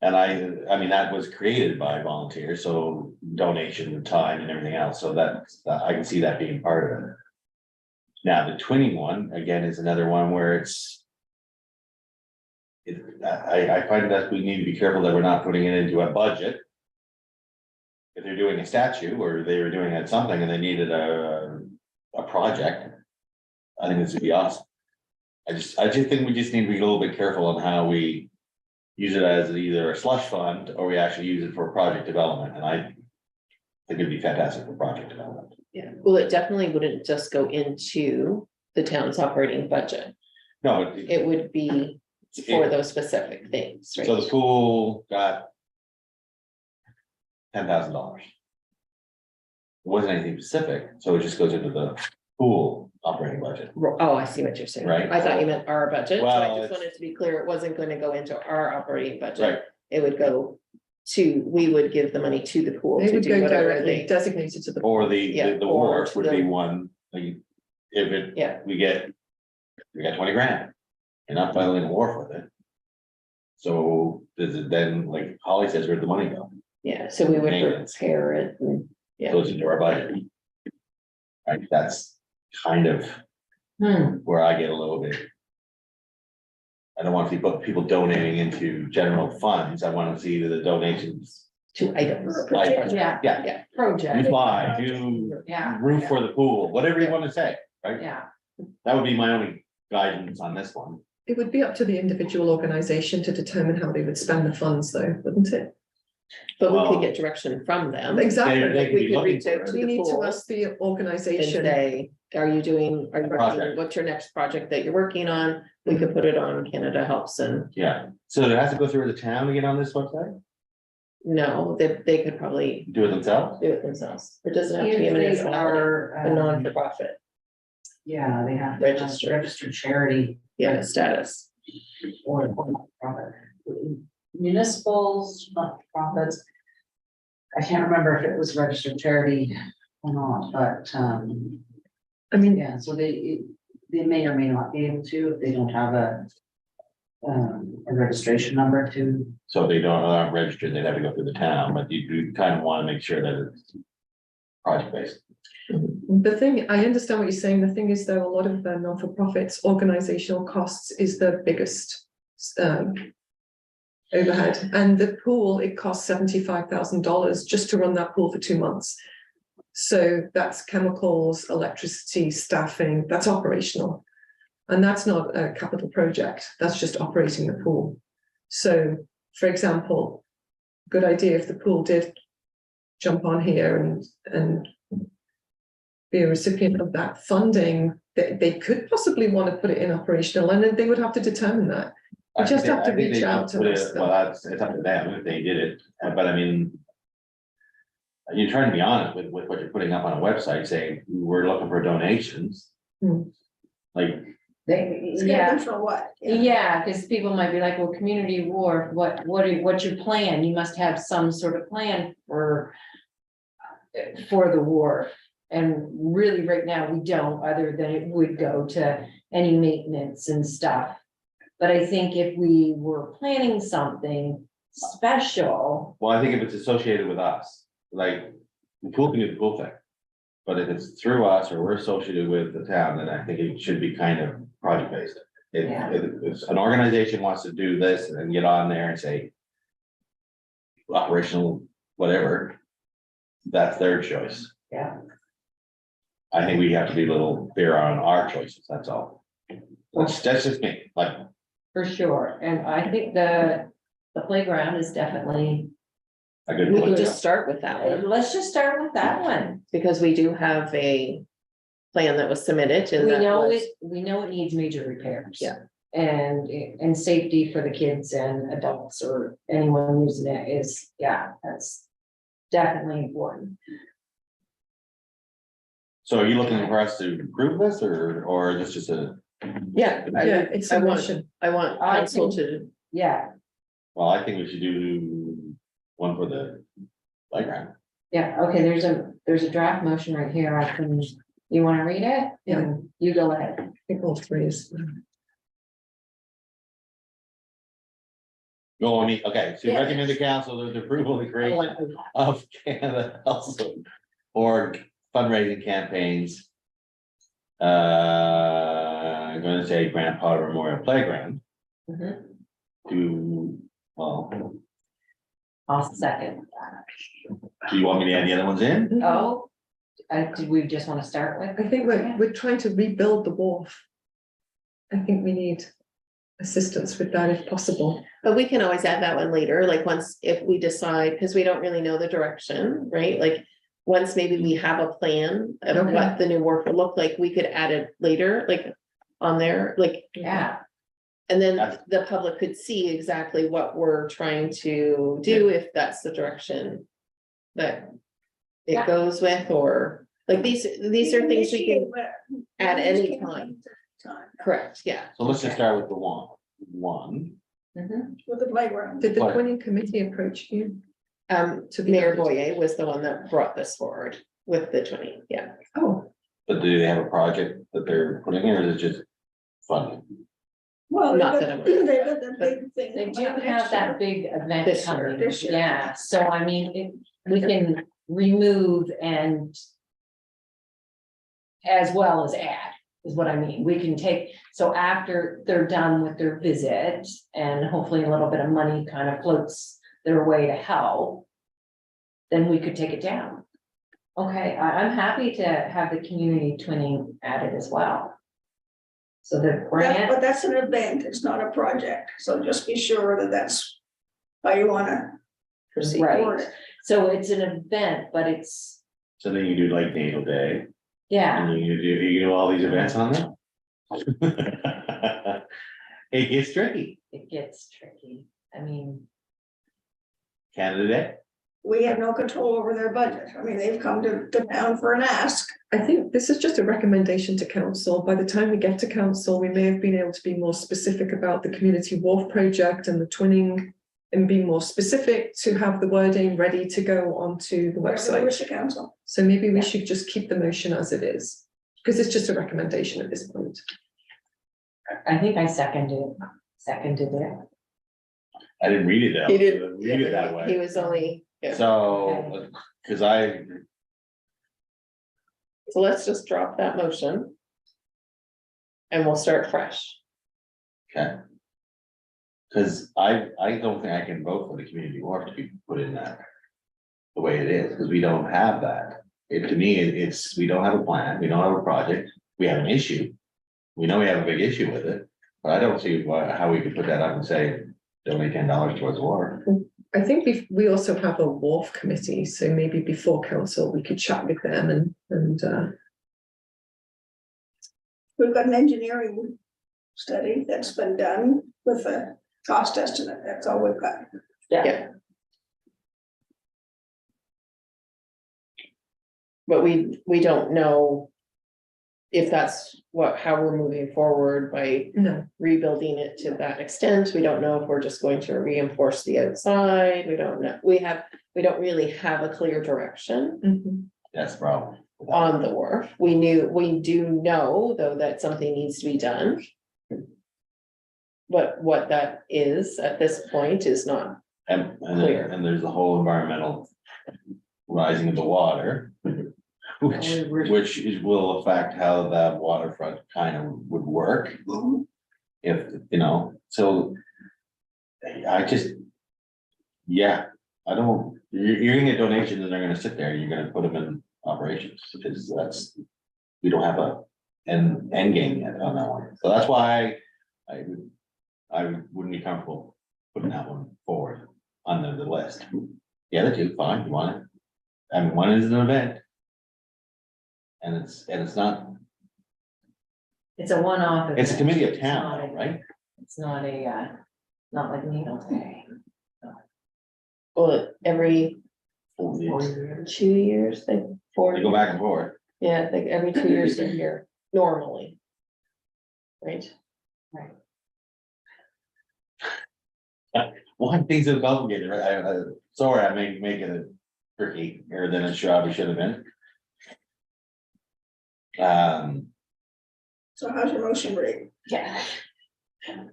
And I mean, that was created by volunteers, so donation, time and everything else, so that, I can see that being part of it. Now, the twinning one, again, is another one where I find that we need to be careful that we're not putting it into a budget. If they're doing a statue or they were doing something and they needed a project, I think this would be awesome. I just think we just need to be a little bit careful on how we use it as either a slush fund or we actually use it for project development, and I think it'd be fantastic for project development. Yeah, well, it definitely wouldn't just go into the town's operating budget. No, It would be for those specific things, right? so the pool got $10,000. It wasn't anything specific, so it just goes into the pool operating budget. Oh, I see what you're saying. Right. I thought you meant our budget, so Well, I just it's- wanted to be clear, it wasn't gonna go into our operating budget. Right. It would go to, we would give the money to the pool They to would do go whatever directly they. designated to the. Or the Yeah, or wharf to would be the- one, like, if it, Yeah. we got 20 grand. You're not filing a wharf with it. So does it then, like Holly says, where'd the money go? Yeah, so we would Maintenance. prepare it and, yeah. Goes into our budget. Right, that's kind of where I get a little bit. I don't want to see people donating into general funds. I want to see the donations. Two items. Items. Yeah. Yeah, Yeah. Project. you fly, you Yeah. roof for the pool, whatever you want to say, right? Yeah. That would be my only guidance on this one. It would be up to the individual organization to determine how they would spend the funds though, wouldn't it? But we Well- could get direction from them. Exactly. They could We be could looking reach for out it. to We the need to pool ask the and organization. say, are you working, Project. what's your next project that you're working on? We could put it on Canada Helps and, Yeah, so it has to go through the town to get on this website, no, they could probably do it themselves? do it themselves. It doesn't have to If be a they municipal, are, a non-for-profit, yeah, they have to have Registered. registered charity yeah, status. or nonprofit. Municipals, not-for-profits. I can't remember if it was registered charity or not, but, I mean, yeah, so they may or may not be able to, if they don't have a registration number to. So if they aren't registered, they'd have to go through the town, but you kind of want to make sure that it's project based. the thing, I understand what you're saying. The thing is though, a lot of the non-for-profits, organizational costs is the biggest overhead. And the pool, it costs $75,000 just to run that pool for 2 months. So that's chemicals, electricity, staffing, that's operational. And that's not a capital project, that's just operating the pool. So, for example, good idea if the pool did jump on here and be a recipient of that funding, they could possibly want to put it in operational, and then they would have to determine that. We just have to reach out to us. Well, it's up to them if they did it, but I mean. You're trying to be honest with what you're putting up on a website, saying, we're looking for donations. Hmm. Like, It's gonna be for what? Yeah, because people might be like, well, community wharf, what's your plan? You must have some sort of plan for the wharf. And really, right now, we don't, other than it would go to any maintenance and stuff. But I think if we were planning something special, well, I think if it's associated with us, like, the pool can do the pool thing. But if it's through us or we're associated with the town, then I think it should be kind of project based. Yeah. If an organization wants to do this and then get on there and say. Operational, whatever. That's their choice. yeah, I think we have to be a little clear on our choices, that's all. That's just me, like, for sure. And I think the playground is definitely, a good We can point. just start with that one, let's just start with that one. because we do have a plan that was submitted and We that know was, we know it needs major repairs. Yeah. And safety for the kids and adults or anyone using it is, yeah, that's definitely important. So are you looking for us to approve this or this just a, yeah. Yeah, it's I a want, motion. I want I council think- to, Yeah, well, I think we should do one for the playground. yeah, okay, there's a draft motion right here. You wanna read it? Yeah. And you go ahead. I think all three is. No, I mean, okay, so you Yeah. recommend the council the approval of the creation of Canada also or fundraising campaigns. I'm gonna say Grant Potter Memorial Playground Mhm. to, well, I'll second. do you want me to add the other ones in? Oh, did we just wanna start with? I think we're trying to rebuild the wharf. I think we need assistance with that if possible. But we can always add that one later, like once, if we decide, because we don't really know the direction, right? Like, once maybe we have a plan of Okay. what the new work will look like, we could add it later, like on there, like. Yeah, And then the public could see exactly what we're trying to do, if that's the direction that it Yeah. goes with, or like these are things we can, at any time. correct, yeah. So let's just start with the one. mhm. With the playground. Did the Right. twinning committee approach you? To be Mayor added? Boyer was the one that brought this forward with the 20, yeah. Oh, But do they have a project that they're putting in, or is it just funding? Well, Not they've that I'm got aware of, they've got the big thing. They do coming up have next that year. big event This year, coming, this year. yeah, so I mean, we can remove and. As well as add, is what I mean, we can take, so after they're done with their visit, and hopefully a little bit of money kind of floats their way to help. Then we could take it down. Okay, I'm happy to have the community twinning added as well. So the grant. But that's an event, it's not a project, so just be sure that that's how you wanna proceed. Right. forward. So it's an event, but it's, So then you do like Natal Day, yeah, and you do all these events on them? It gets tricky, it gets tricky. I mean, Canada Day, We have no control over their budget, I mean, they've come to town for an ask. I think this is just a recommendation to council. By the time we get to council, we may have been able to be more specific about the community wharf project and the twinning. And be more specific to have the wording ready to go onto the Whatever the wish website. of council. So maybe we should just keep the motion as it is, because it's just a recommendation at this point. I think I seconded it. I didn't read it that. He didn't. Read it that He way, was only, yeah. so, cause So let's just drop that motion. And we'll start fresh. okay. Cause I don't think I can vote for the community wharf to be put in that. The way it is, cause we don't have that. To me, it's, we don't have a plan, we don't have a project, we have an issue. We know we have a big issue with it, but I don't see how we could put that up and say, donate $10 towards the wharf. I think we also have a wharf committee, so maybe before council, we could chat with them and We've got an engineering study that's been done with a cost estimate, that's all we've got. Yeah. But we don't know. If that's how we're moving forward by no. rebuilding it to that extent, we don't know if we're just going to reinforce the outside, we don't know, we don't really have a clear direction. Mhm. That's the problem. On the wharf, we do know, though, that something needs to be done. But what that is at this point is not, Clear. And there's the whole environmental rising of the water. Which will affect how that waterfront kind of would work. If, so. I just. Yeah, I don't, you're gonna get donations and they're gonna sit there, you're gonna put them in operations, because that's. We don't have an end game yet on that one, so that's why I wouldn't be comfortable putting that one forward on the list. The other two, fine, you want it, I mean, one is an event. And it's not, It's a one-off. it's a event. committee of It's not town, a- right? It's not not like Needle Day. well, every 4 years. 2 years, like 4. They go back and forth. Yeah, like every 2 years they're here, normally. Right? One thing's a complicated, right? Sorry, I make it a tricky, or than it probably should have been. So how's your motion read? Yeah.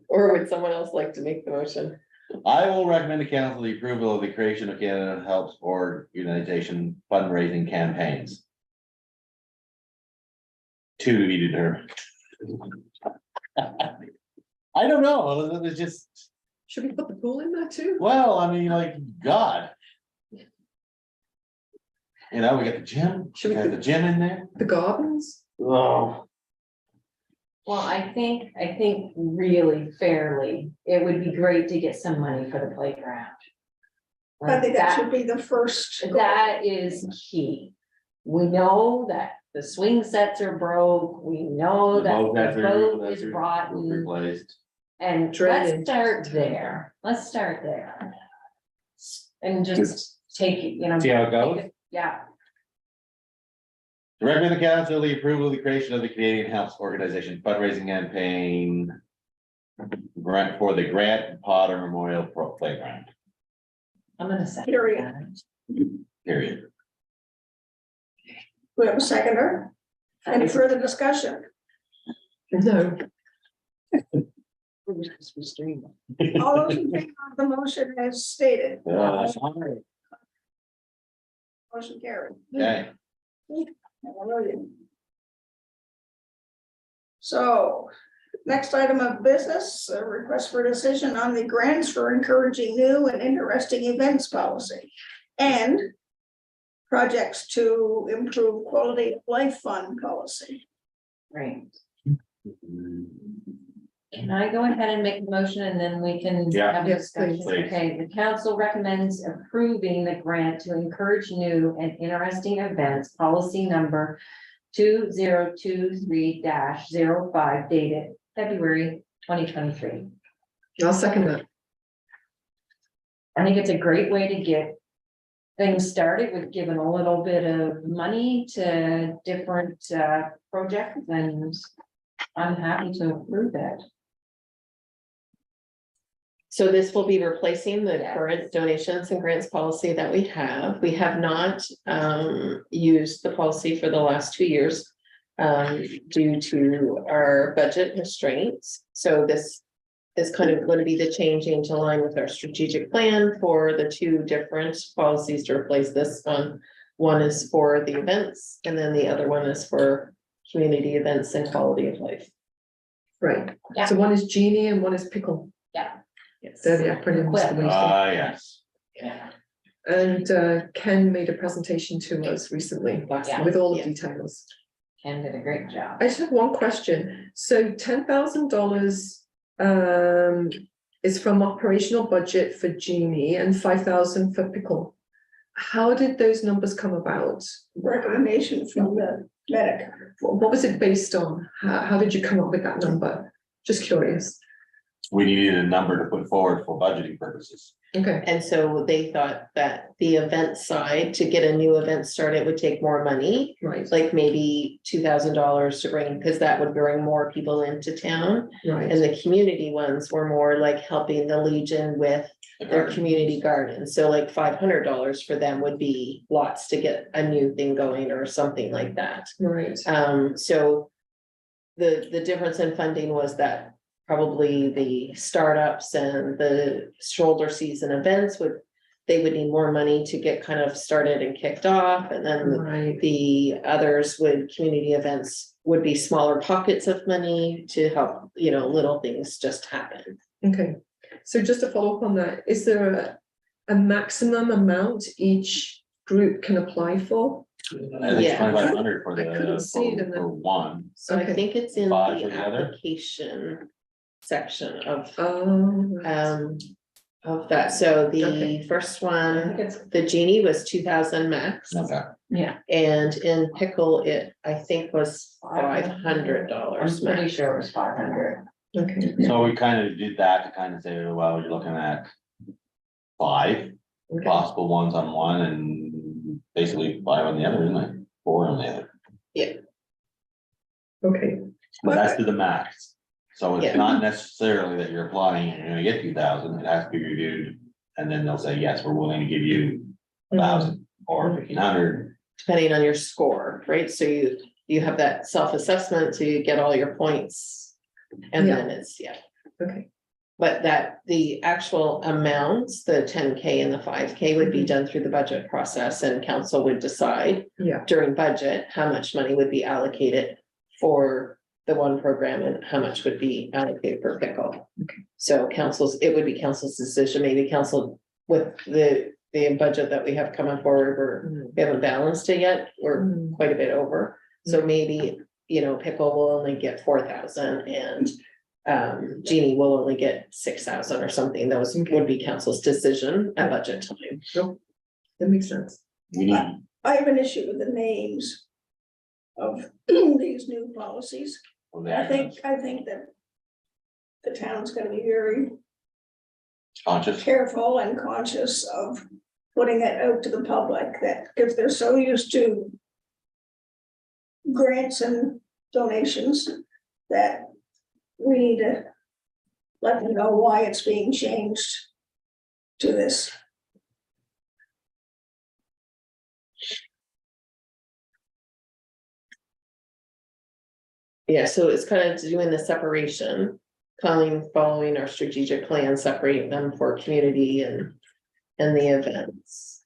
Or would someone else like to make the motion? I will recommend to council the approval of the creation of Canada Helps Organization fundraising campaigns. To be determined. I don't know, it's just, Should we put the pool in there too? well, I mean, like, God. We got the gym, Should we we got the gym in there, The gardens? oh. Well, I think really fairly, it would be great to get some money for the playground. I think that That- should be the first. goal. That is key. We know that the swing sets are broke, we know that the boat is rotten, Replaced. and let's Drainage. start there, let's start there. And just take it, you know. See how it goes? Yeah, To recommend the council the approval of the creation of the Canadian Health Organization fundraising campaign. Grant for the Grant Potter Memorial Playground, I'm gonna say. Period. period. We have a seconder. Any further discussion? No, All those in favor of the motion as stated, motion carried. Okay, Hallelujah. So, next item of business, a request for decision on the grants for encouraging new and interesting events policy. And projects to improve quality of life fund policy. Right. Can I go ahead and make a motion and then we can Yeah. have a Yes, discussion? please. Okay, the council recommends approving the grant to encourage new and interesting events, policy number 2023-05 dated February 2023. I'll second that. I think it's a great way to get things started with giving a little bit of money to different projects, and I'm happy to approve that. So this will be replacing the Yes. current donations and grants policy that we have. We have not used the policy for the last 2 years. Due to our budget constraints. So this is kind of going to be the changing to align with our strategic plan for the 2 different policies to replace this one. One is for the events, and then the other one is for community events and quality of life. Right, Yeah. so one is Genie and one is Pickle. Yeah. Yes. They're the acronyms. that we use. yes, Yeah. And Ken made a presentation to us recently Last Yeah. month, with all the yeah. details. Ken did a great job. I just have one question. So $10,000 is from operational budget for Genie and 5,000 for Pickle. How did those numbers come about? Recommendation from the medic. What was it based on? How did you come up with that number? Just curious. we needed a number to put forward for budgeting purposes. Okay, And so they thought that the event side, to get a new event started, would take more money. right, Like maybe $2,000 to bring, because that would bring more people into town. right. And the community ones were more like helping the Legion with their community garden. So like $500 for them would be lots to get a new thing going or something like that. Right, So the difference in funding was that probably the startups and the shoulder season events they would need more money to get kind of started and kicked off. And then right. the others community events would be smaller pockets of money to help, little things just happen. Okay, so just to follow up on that, is there a maximum amount each group can apply for? I think Yeah. 2,500 for I couldn't see it in the- for one. So I Okay. think it's in Five the for the other? application section of Oh, of that. So the Okay. first I one, think it's, the Genie was 2,000 max. Okay, yeah, And in Pickle, it, I think, was $500 I'm pretty max. sure it was 500. okay. so we kind of did that to kind of say, well, you're looking at 5 Okay. possible ones on one and basically 5 on the other, isn't it? 4 on the other, Okay, but that's to the max. So Yeah. it's not necessarily that you're applying, and you're gonna get 2,000, it has to be reviewed. And then they'll say, yes, we're willing to give you 1,000 or 1,500. Depending on your score, right? So you have that self-assessment to get all your points. And then it's, okay, but that the actual amounts, the 10K and the 5K would be done through the budget process, and council would decide yeah, during budget how much money would be allocated for the one program and how much would be allocated for Pickle. Okay. So it would be council's decision, maybe council with the budget that we have coming forward, we haven't balanced it yet, we're Mm. quite a bit over. So maybe Pickle will only get 4,000 and Jeannie will only get 6,000 or something. Those would be council's decision at budget time. Sure. That makes sense. We need, I have an issue with the names of these new policies. I think that the town's gonna be very conscious, careful and conscious of putting it out to the public, that, because they're so used to grants and donations, that we need to let them know why it's being changed to this. Yeah, so it's kind of doing the separation, following our strategic plan, separating them for community and the events.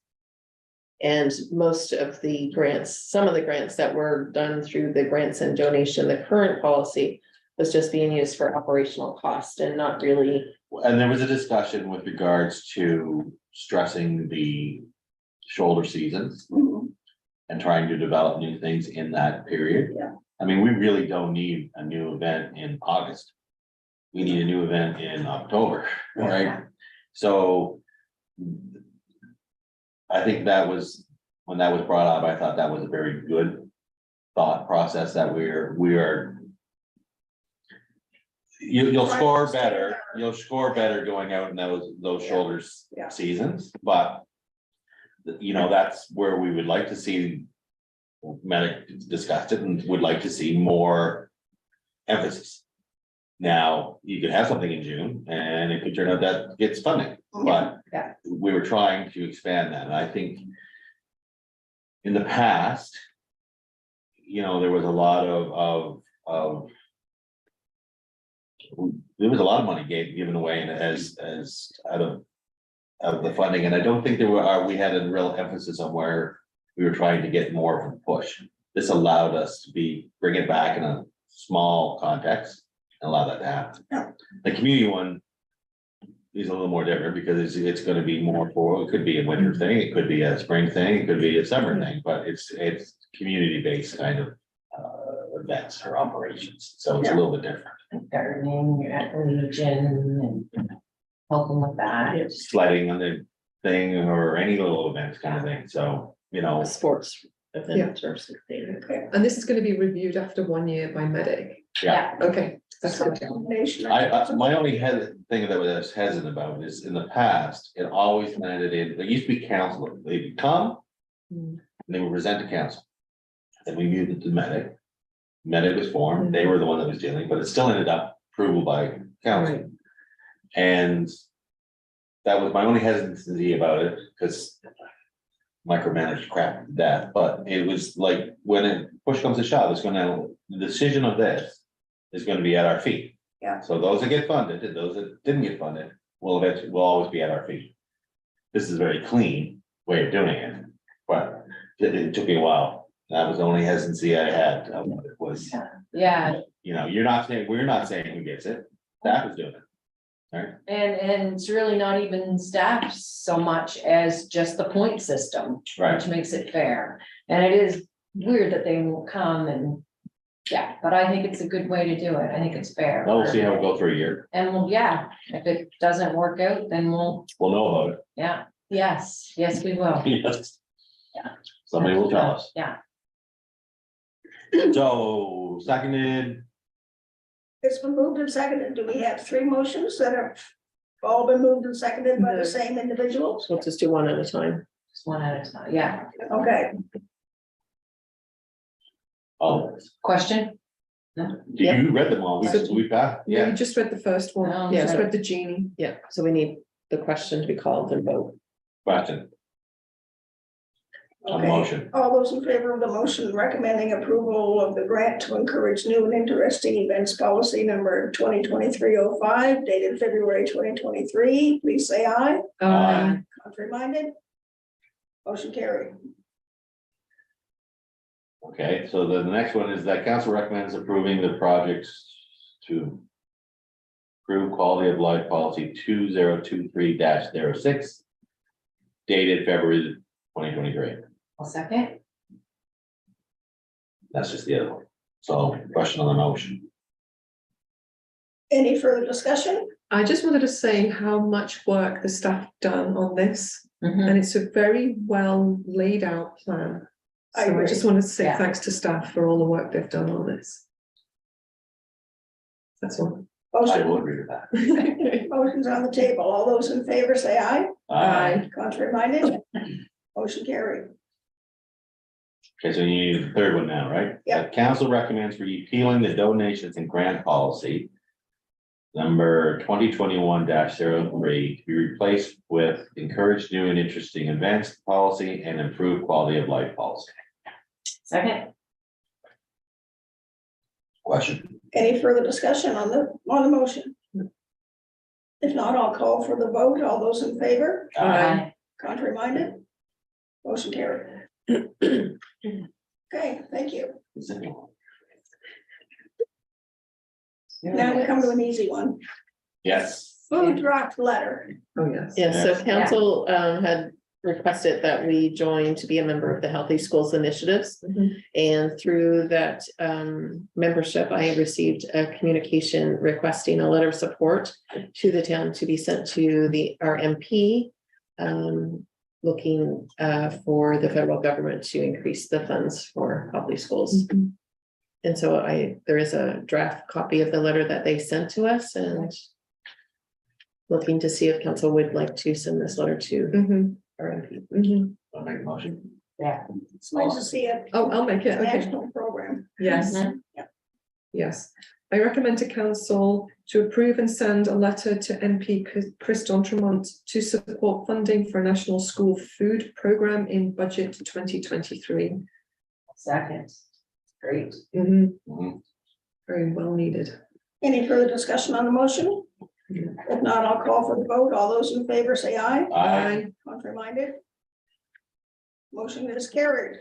And most of the grants, some of the grants that were done through the grants and donation, the current policy was just being used for operational cost and not really. and there was a discussion with regards to stressing the shoulder seasons and trying to develop new things in that period. Yeah. I mean, we really don't need a new event in August. We need a new event in October, right? So I think that was, when that was brought up, I thought that was a very good thought process that we are. You'll score better going out in those shoulders Yeah. seasons, but that's where we would like to see. Medic discussed it and would like to see more emphasis. Now, you could have something in June and it could turn out that gets funding, but Yeah. we were trying to expand that, and I think. In the past. There was a lot of. There was a lot of money given away as out of the funding, and I don't think we had a real emphasis on where. We were trying to get more of a push. This allowed us to bring it back in a small context and allow that to happen. Yeah. The community one is a little more different because it's gonna be more it could be a winter thing, it could be a spring thing, it could be a summer thing, but it's community-based kind of events or operations, so it's a little bit different. Gardening at the Legion and help them with that. Sledding on the thing or any little events kind of thing, so, A sports event or something. And this is going to be reviewed after 1 year by Medic. yeah. Okay, that's good. Combination. My only thing that I was hesitant about is in the past, it always landed in, there used to be council, they'd come. Hmm. And they would present to council. Then we moved it to medic. Medic was formed, they were the one that was dealing, but it still ended up approval by council. Right. And. That was my only hesitancy about it, because. Micromanaged crap to death, but it was like, when push comes to shove, the decision of this is gonna be at our feet. Yeah. So those that get funded and those that didn't get funded will always be at our feet. This is a very clean way of doing it, but it took me a while. That was the only hesitancy I had, was, Yeah, we're not saying who gets it, staff is doing it. Right, and it's really not even staff so much as just the point system, right, which makes it fair. And it is weird that they won't come and, yeah, but I think it's a good way to do it. I think it's fair. we'll see how it goes for a year, And if it doesn't work out, then we'll, we'll know about yes, we will. it. Yes. Yeah. Somebody will tell us. Yeah. So, seconded, It's been moved and seconded. Do we have three motions that have all been moved and seconded by the same individuals? So we'll just do one at a time. Just one at a time, yeah. Okay, Question? you read them all, we passed, Yeah, you yeah, just read the first one. No, Yeah, just sorry. read the genie. Yeah, so we need the question to be called and vote. question, on okay. motion, All those in favor of the motion recommending approval of the grant to encourage new and interesting events policy number 2023-05 dated February 2023, please say aye. Aye. Contrary minded? Motion carried. okay, so the next one is that council recommends approving the projects to. Approve quality of life policy 2023-06. Dated February 2023, I'll second. that's just the other one. So question on the motion. Any further discussion? I just wanted to say how much work the staff have done on this, Mhm. and it's a very well laid out plan. I So I agree. just wanted to say Yeah. thanks to staff for all the work they've done on this. That's all. I Motion, will agree with that. motion's on the table. All those in favor say aye. Aye. Contrary minded? Motion carried. Okay, so you need the third one now, right? Yeah. Council recommends repealing the donations and grant policy. Number 2021-03 to be replaced with encourage new and interesting events policy and improve quality of life policy. Second. Question? Any further discussion on the motion? If not, I'll call for the vote. All those in favor? Aye. Contrary minded? Motion carried. Okay, thank you. Now we come to an easy one. Yes. Food draft letter. Oh, yes. Yes, so Yes. council had requested that we join to be a member of the Healthy Schools Initiatives. Mhm. And through that membership, I received a communication requesting a letter of support to the town to be sent to our MP. Looking for the federal government to increase the funds for healthy schools. Mhm. And so there is a draft copy of the letter that they sent to us and looking to see if council would like to send this letter to Mhm. our MP. Mhm. I'll make a motion. Yeah. It's nice to see a Oh, I'll make it, okay, national program. yes. Mhm. Yes, I recommend to council to approve and send a letter to MP Chris D'Entremont to support funding for a national school food program in budget 2023. Second. Great. Mhm. Very well needed. Any further discussion on the motion? If not, I'll call for the vote. All those in favor say aye. Aye. Contrary minded? Motion is carried.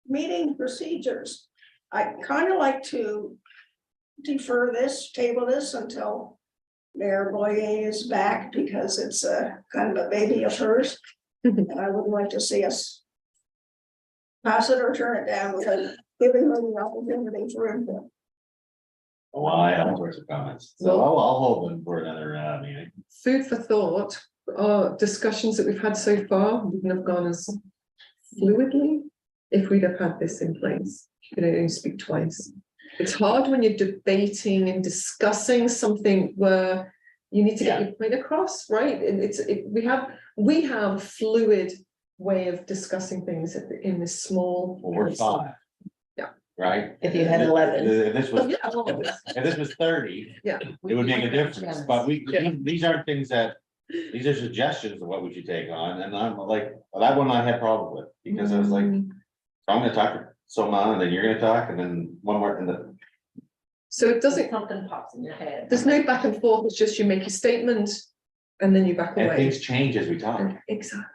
Meeting procedures. I kind of like to defer this, table this until Mayor Boyer is back because it's a kind of a baby of hers. And I would like to see us pass it or turn it down without giving her the opportunity for input. Well, I have all sorts of comments, so I'll hold them for another meeting. Food for thought, our discussions that we've had so far wouldn't have gone as fluidly if we'd have had this in place. You can only speak twice. It's hard when you're debating and discussing something where you need to get your point across, right? And we have fluid way of discussing things in this small. We're five. Yeah. Right? If you had 11. If this was, Oh, yeah. if this was 30, Yeah. it would make a difference, but Yeah. these aren't things that, these are suggestions of what we should take on, and I'm like, well, that one I had problem with, because I was like, Mm. I'm gonna talk to someone, and then you're gonna talk, and then one more, and then. So it doesn't, Something pops in your head. there's no back and forth, it's just you make a statement and then you back And away. things change as we talk, Exactly.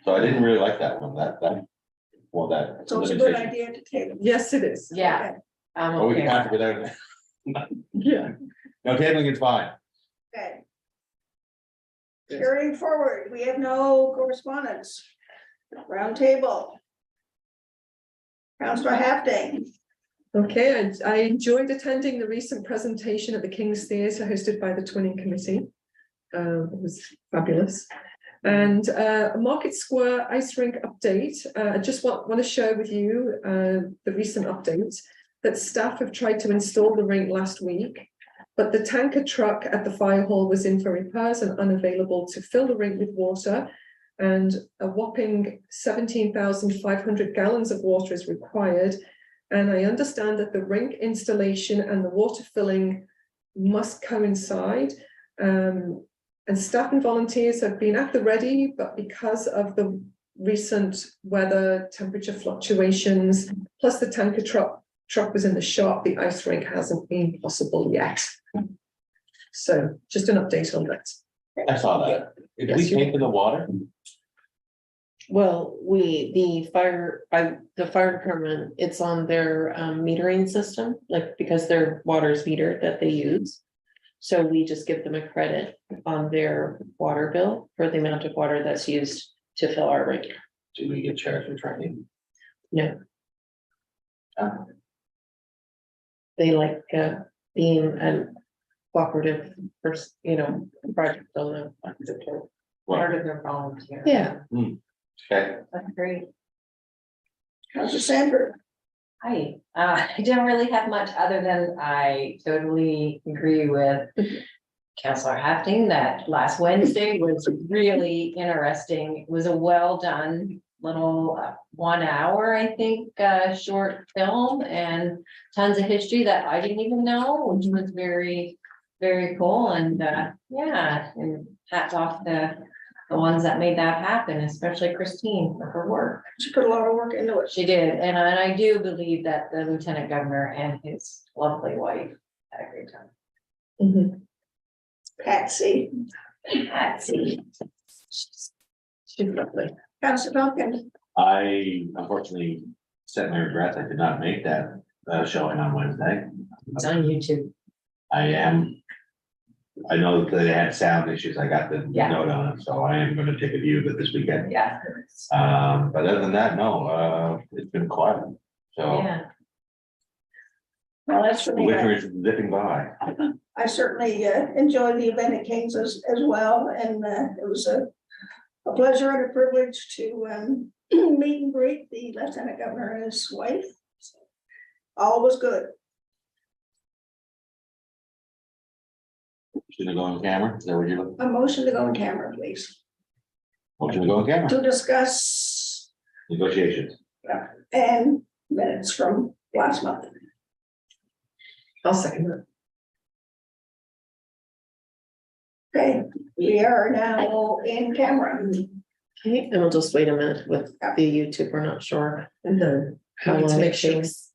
so I didn't really like that one, that. So it's a good limitation. idea to table. Yes, it is. Yeah. I'm Well, we okay. can have it without, Yeah. no, tabling is fine. Okay. Yes. Carrying forward, we have no correspondence. Round table. Councillor Hafting. Okay, I enjoyed attending the recent presentation at the King's Theatre hosted by the Twinning Committee. It was fabulous. And a Market Square ice rink update. I just want to share with you the recent update that staff have tried to install the rink last week, but the tanker truck at the fire hall was in for repairs and unavailable to fill the rink with water. And a whopping 17,500 gallons of water is required. And I understand that the rink installation and the water filling must coincide. And staff and volunteers have been at the ready, but because of the recent weather, temperature fluctuations, plus the tanker truck was in the shop, the ice rink hasn't been possible yet. So just an update on that. I saw that. Did Yes, we you- pay for the water? Well, the fire department, it's on their metering system, like because their water is metered that they use. So we just give them a credit on their water bill for the amount of water that's used to fill our rink. Do we get charged for training? No. Oh. They like being a cooperative person, project on the. Part of their volunteer. Yeah, Okay, That's great. Councillor Sandberg. Hi, I don't really have much other than I totally agree with Councillor Hafting that last Wednesday was really interesting. It was a well done little 1 hour, I think, short film and tons of history that I didn't even know, which was very, very cool. And yeah, and hats off to the ones that made that happen, especially Christine for her work. She put a lot of work into it. She did, and I do believe that the lieutenant governor and his lovely wife had a great time. mhm. Patsy, Patsy. She's lovely. Councillor Duncan. I unfortunately set my regrets. I did not make that showing on Wednesday. It's on YouTube. I know that they had sound issues. I got the Yeah. note on it, so I am gonna take a view of it this weekend. Yeah. But other than that, no, it's been quiet. So Yeah. Well, that's for the me. winter is zipping by. I certainly enjoyed the event at Kings as well, and it was a pleasure and a privilege to meet and greet the Lieutenant Governor and his wife. All was good. Should I go on camera? Is that what you're looking? A motion to go on camera, please, Should I go on camera? to discuss Negotiations. and minutes from last month. I'll second that. Okay, we are now in camera. Okay, and we'll just wait a minute with the YouTube. We're not sure No. how we need to long make it sure takes.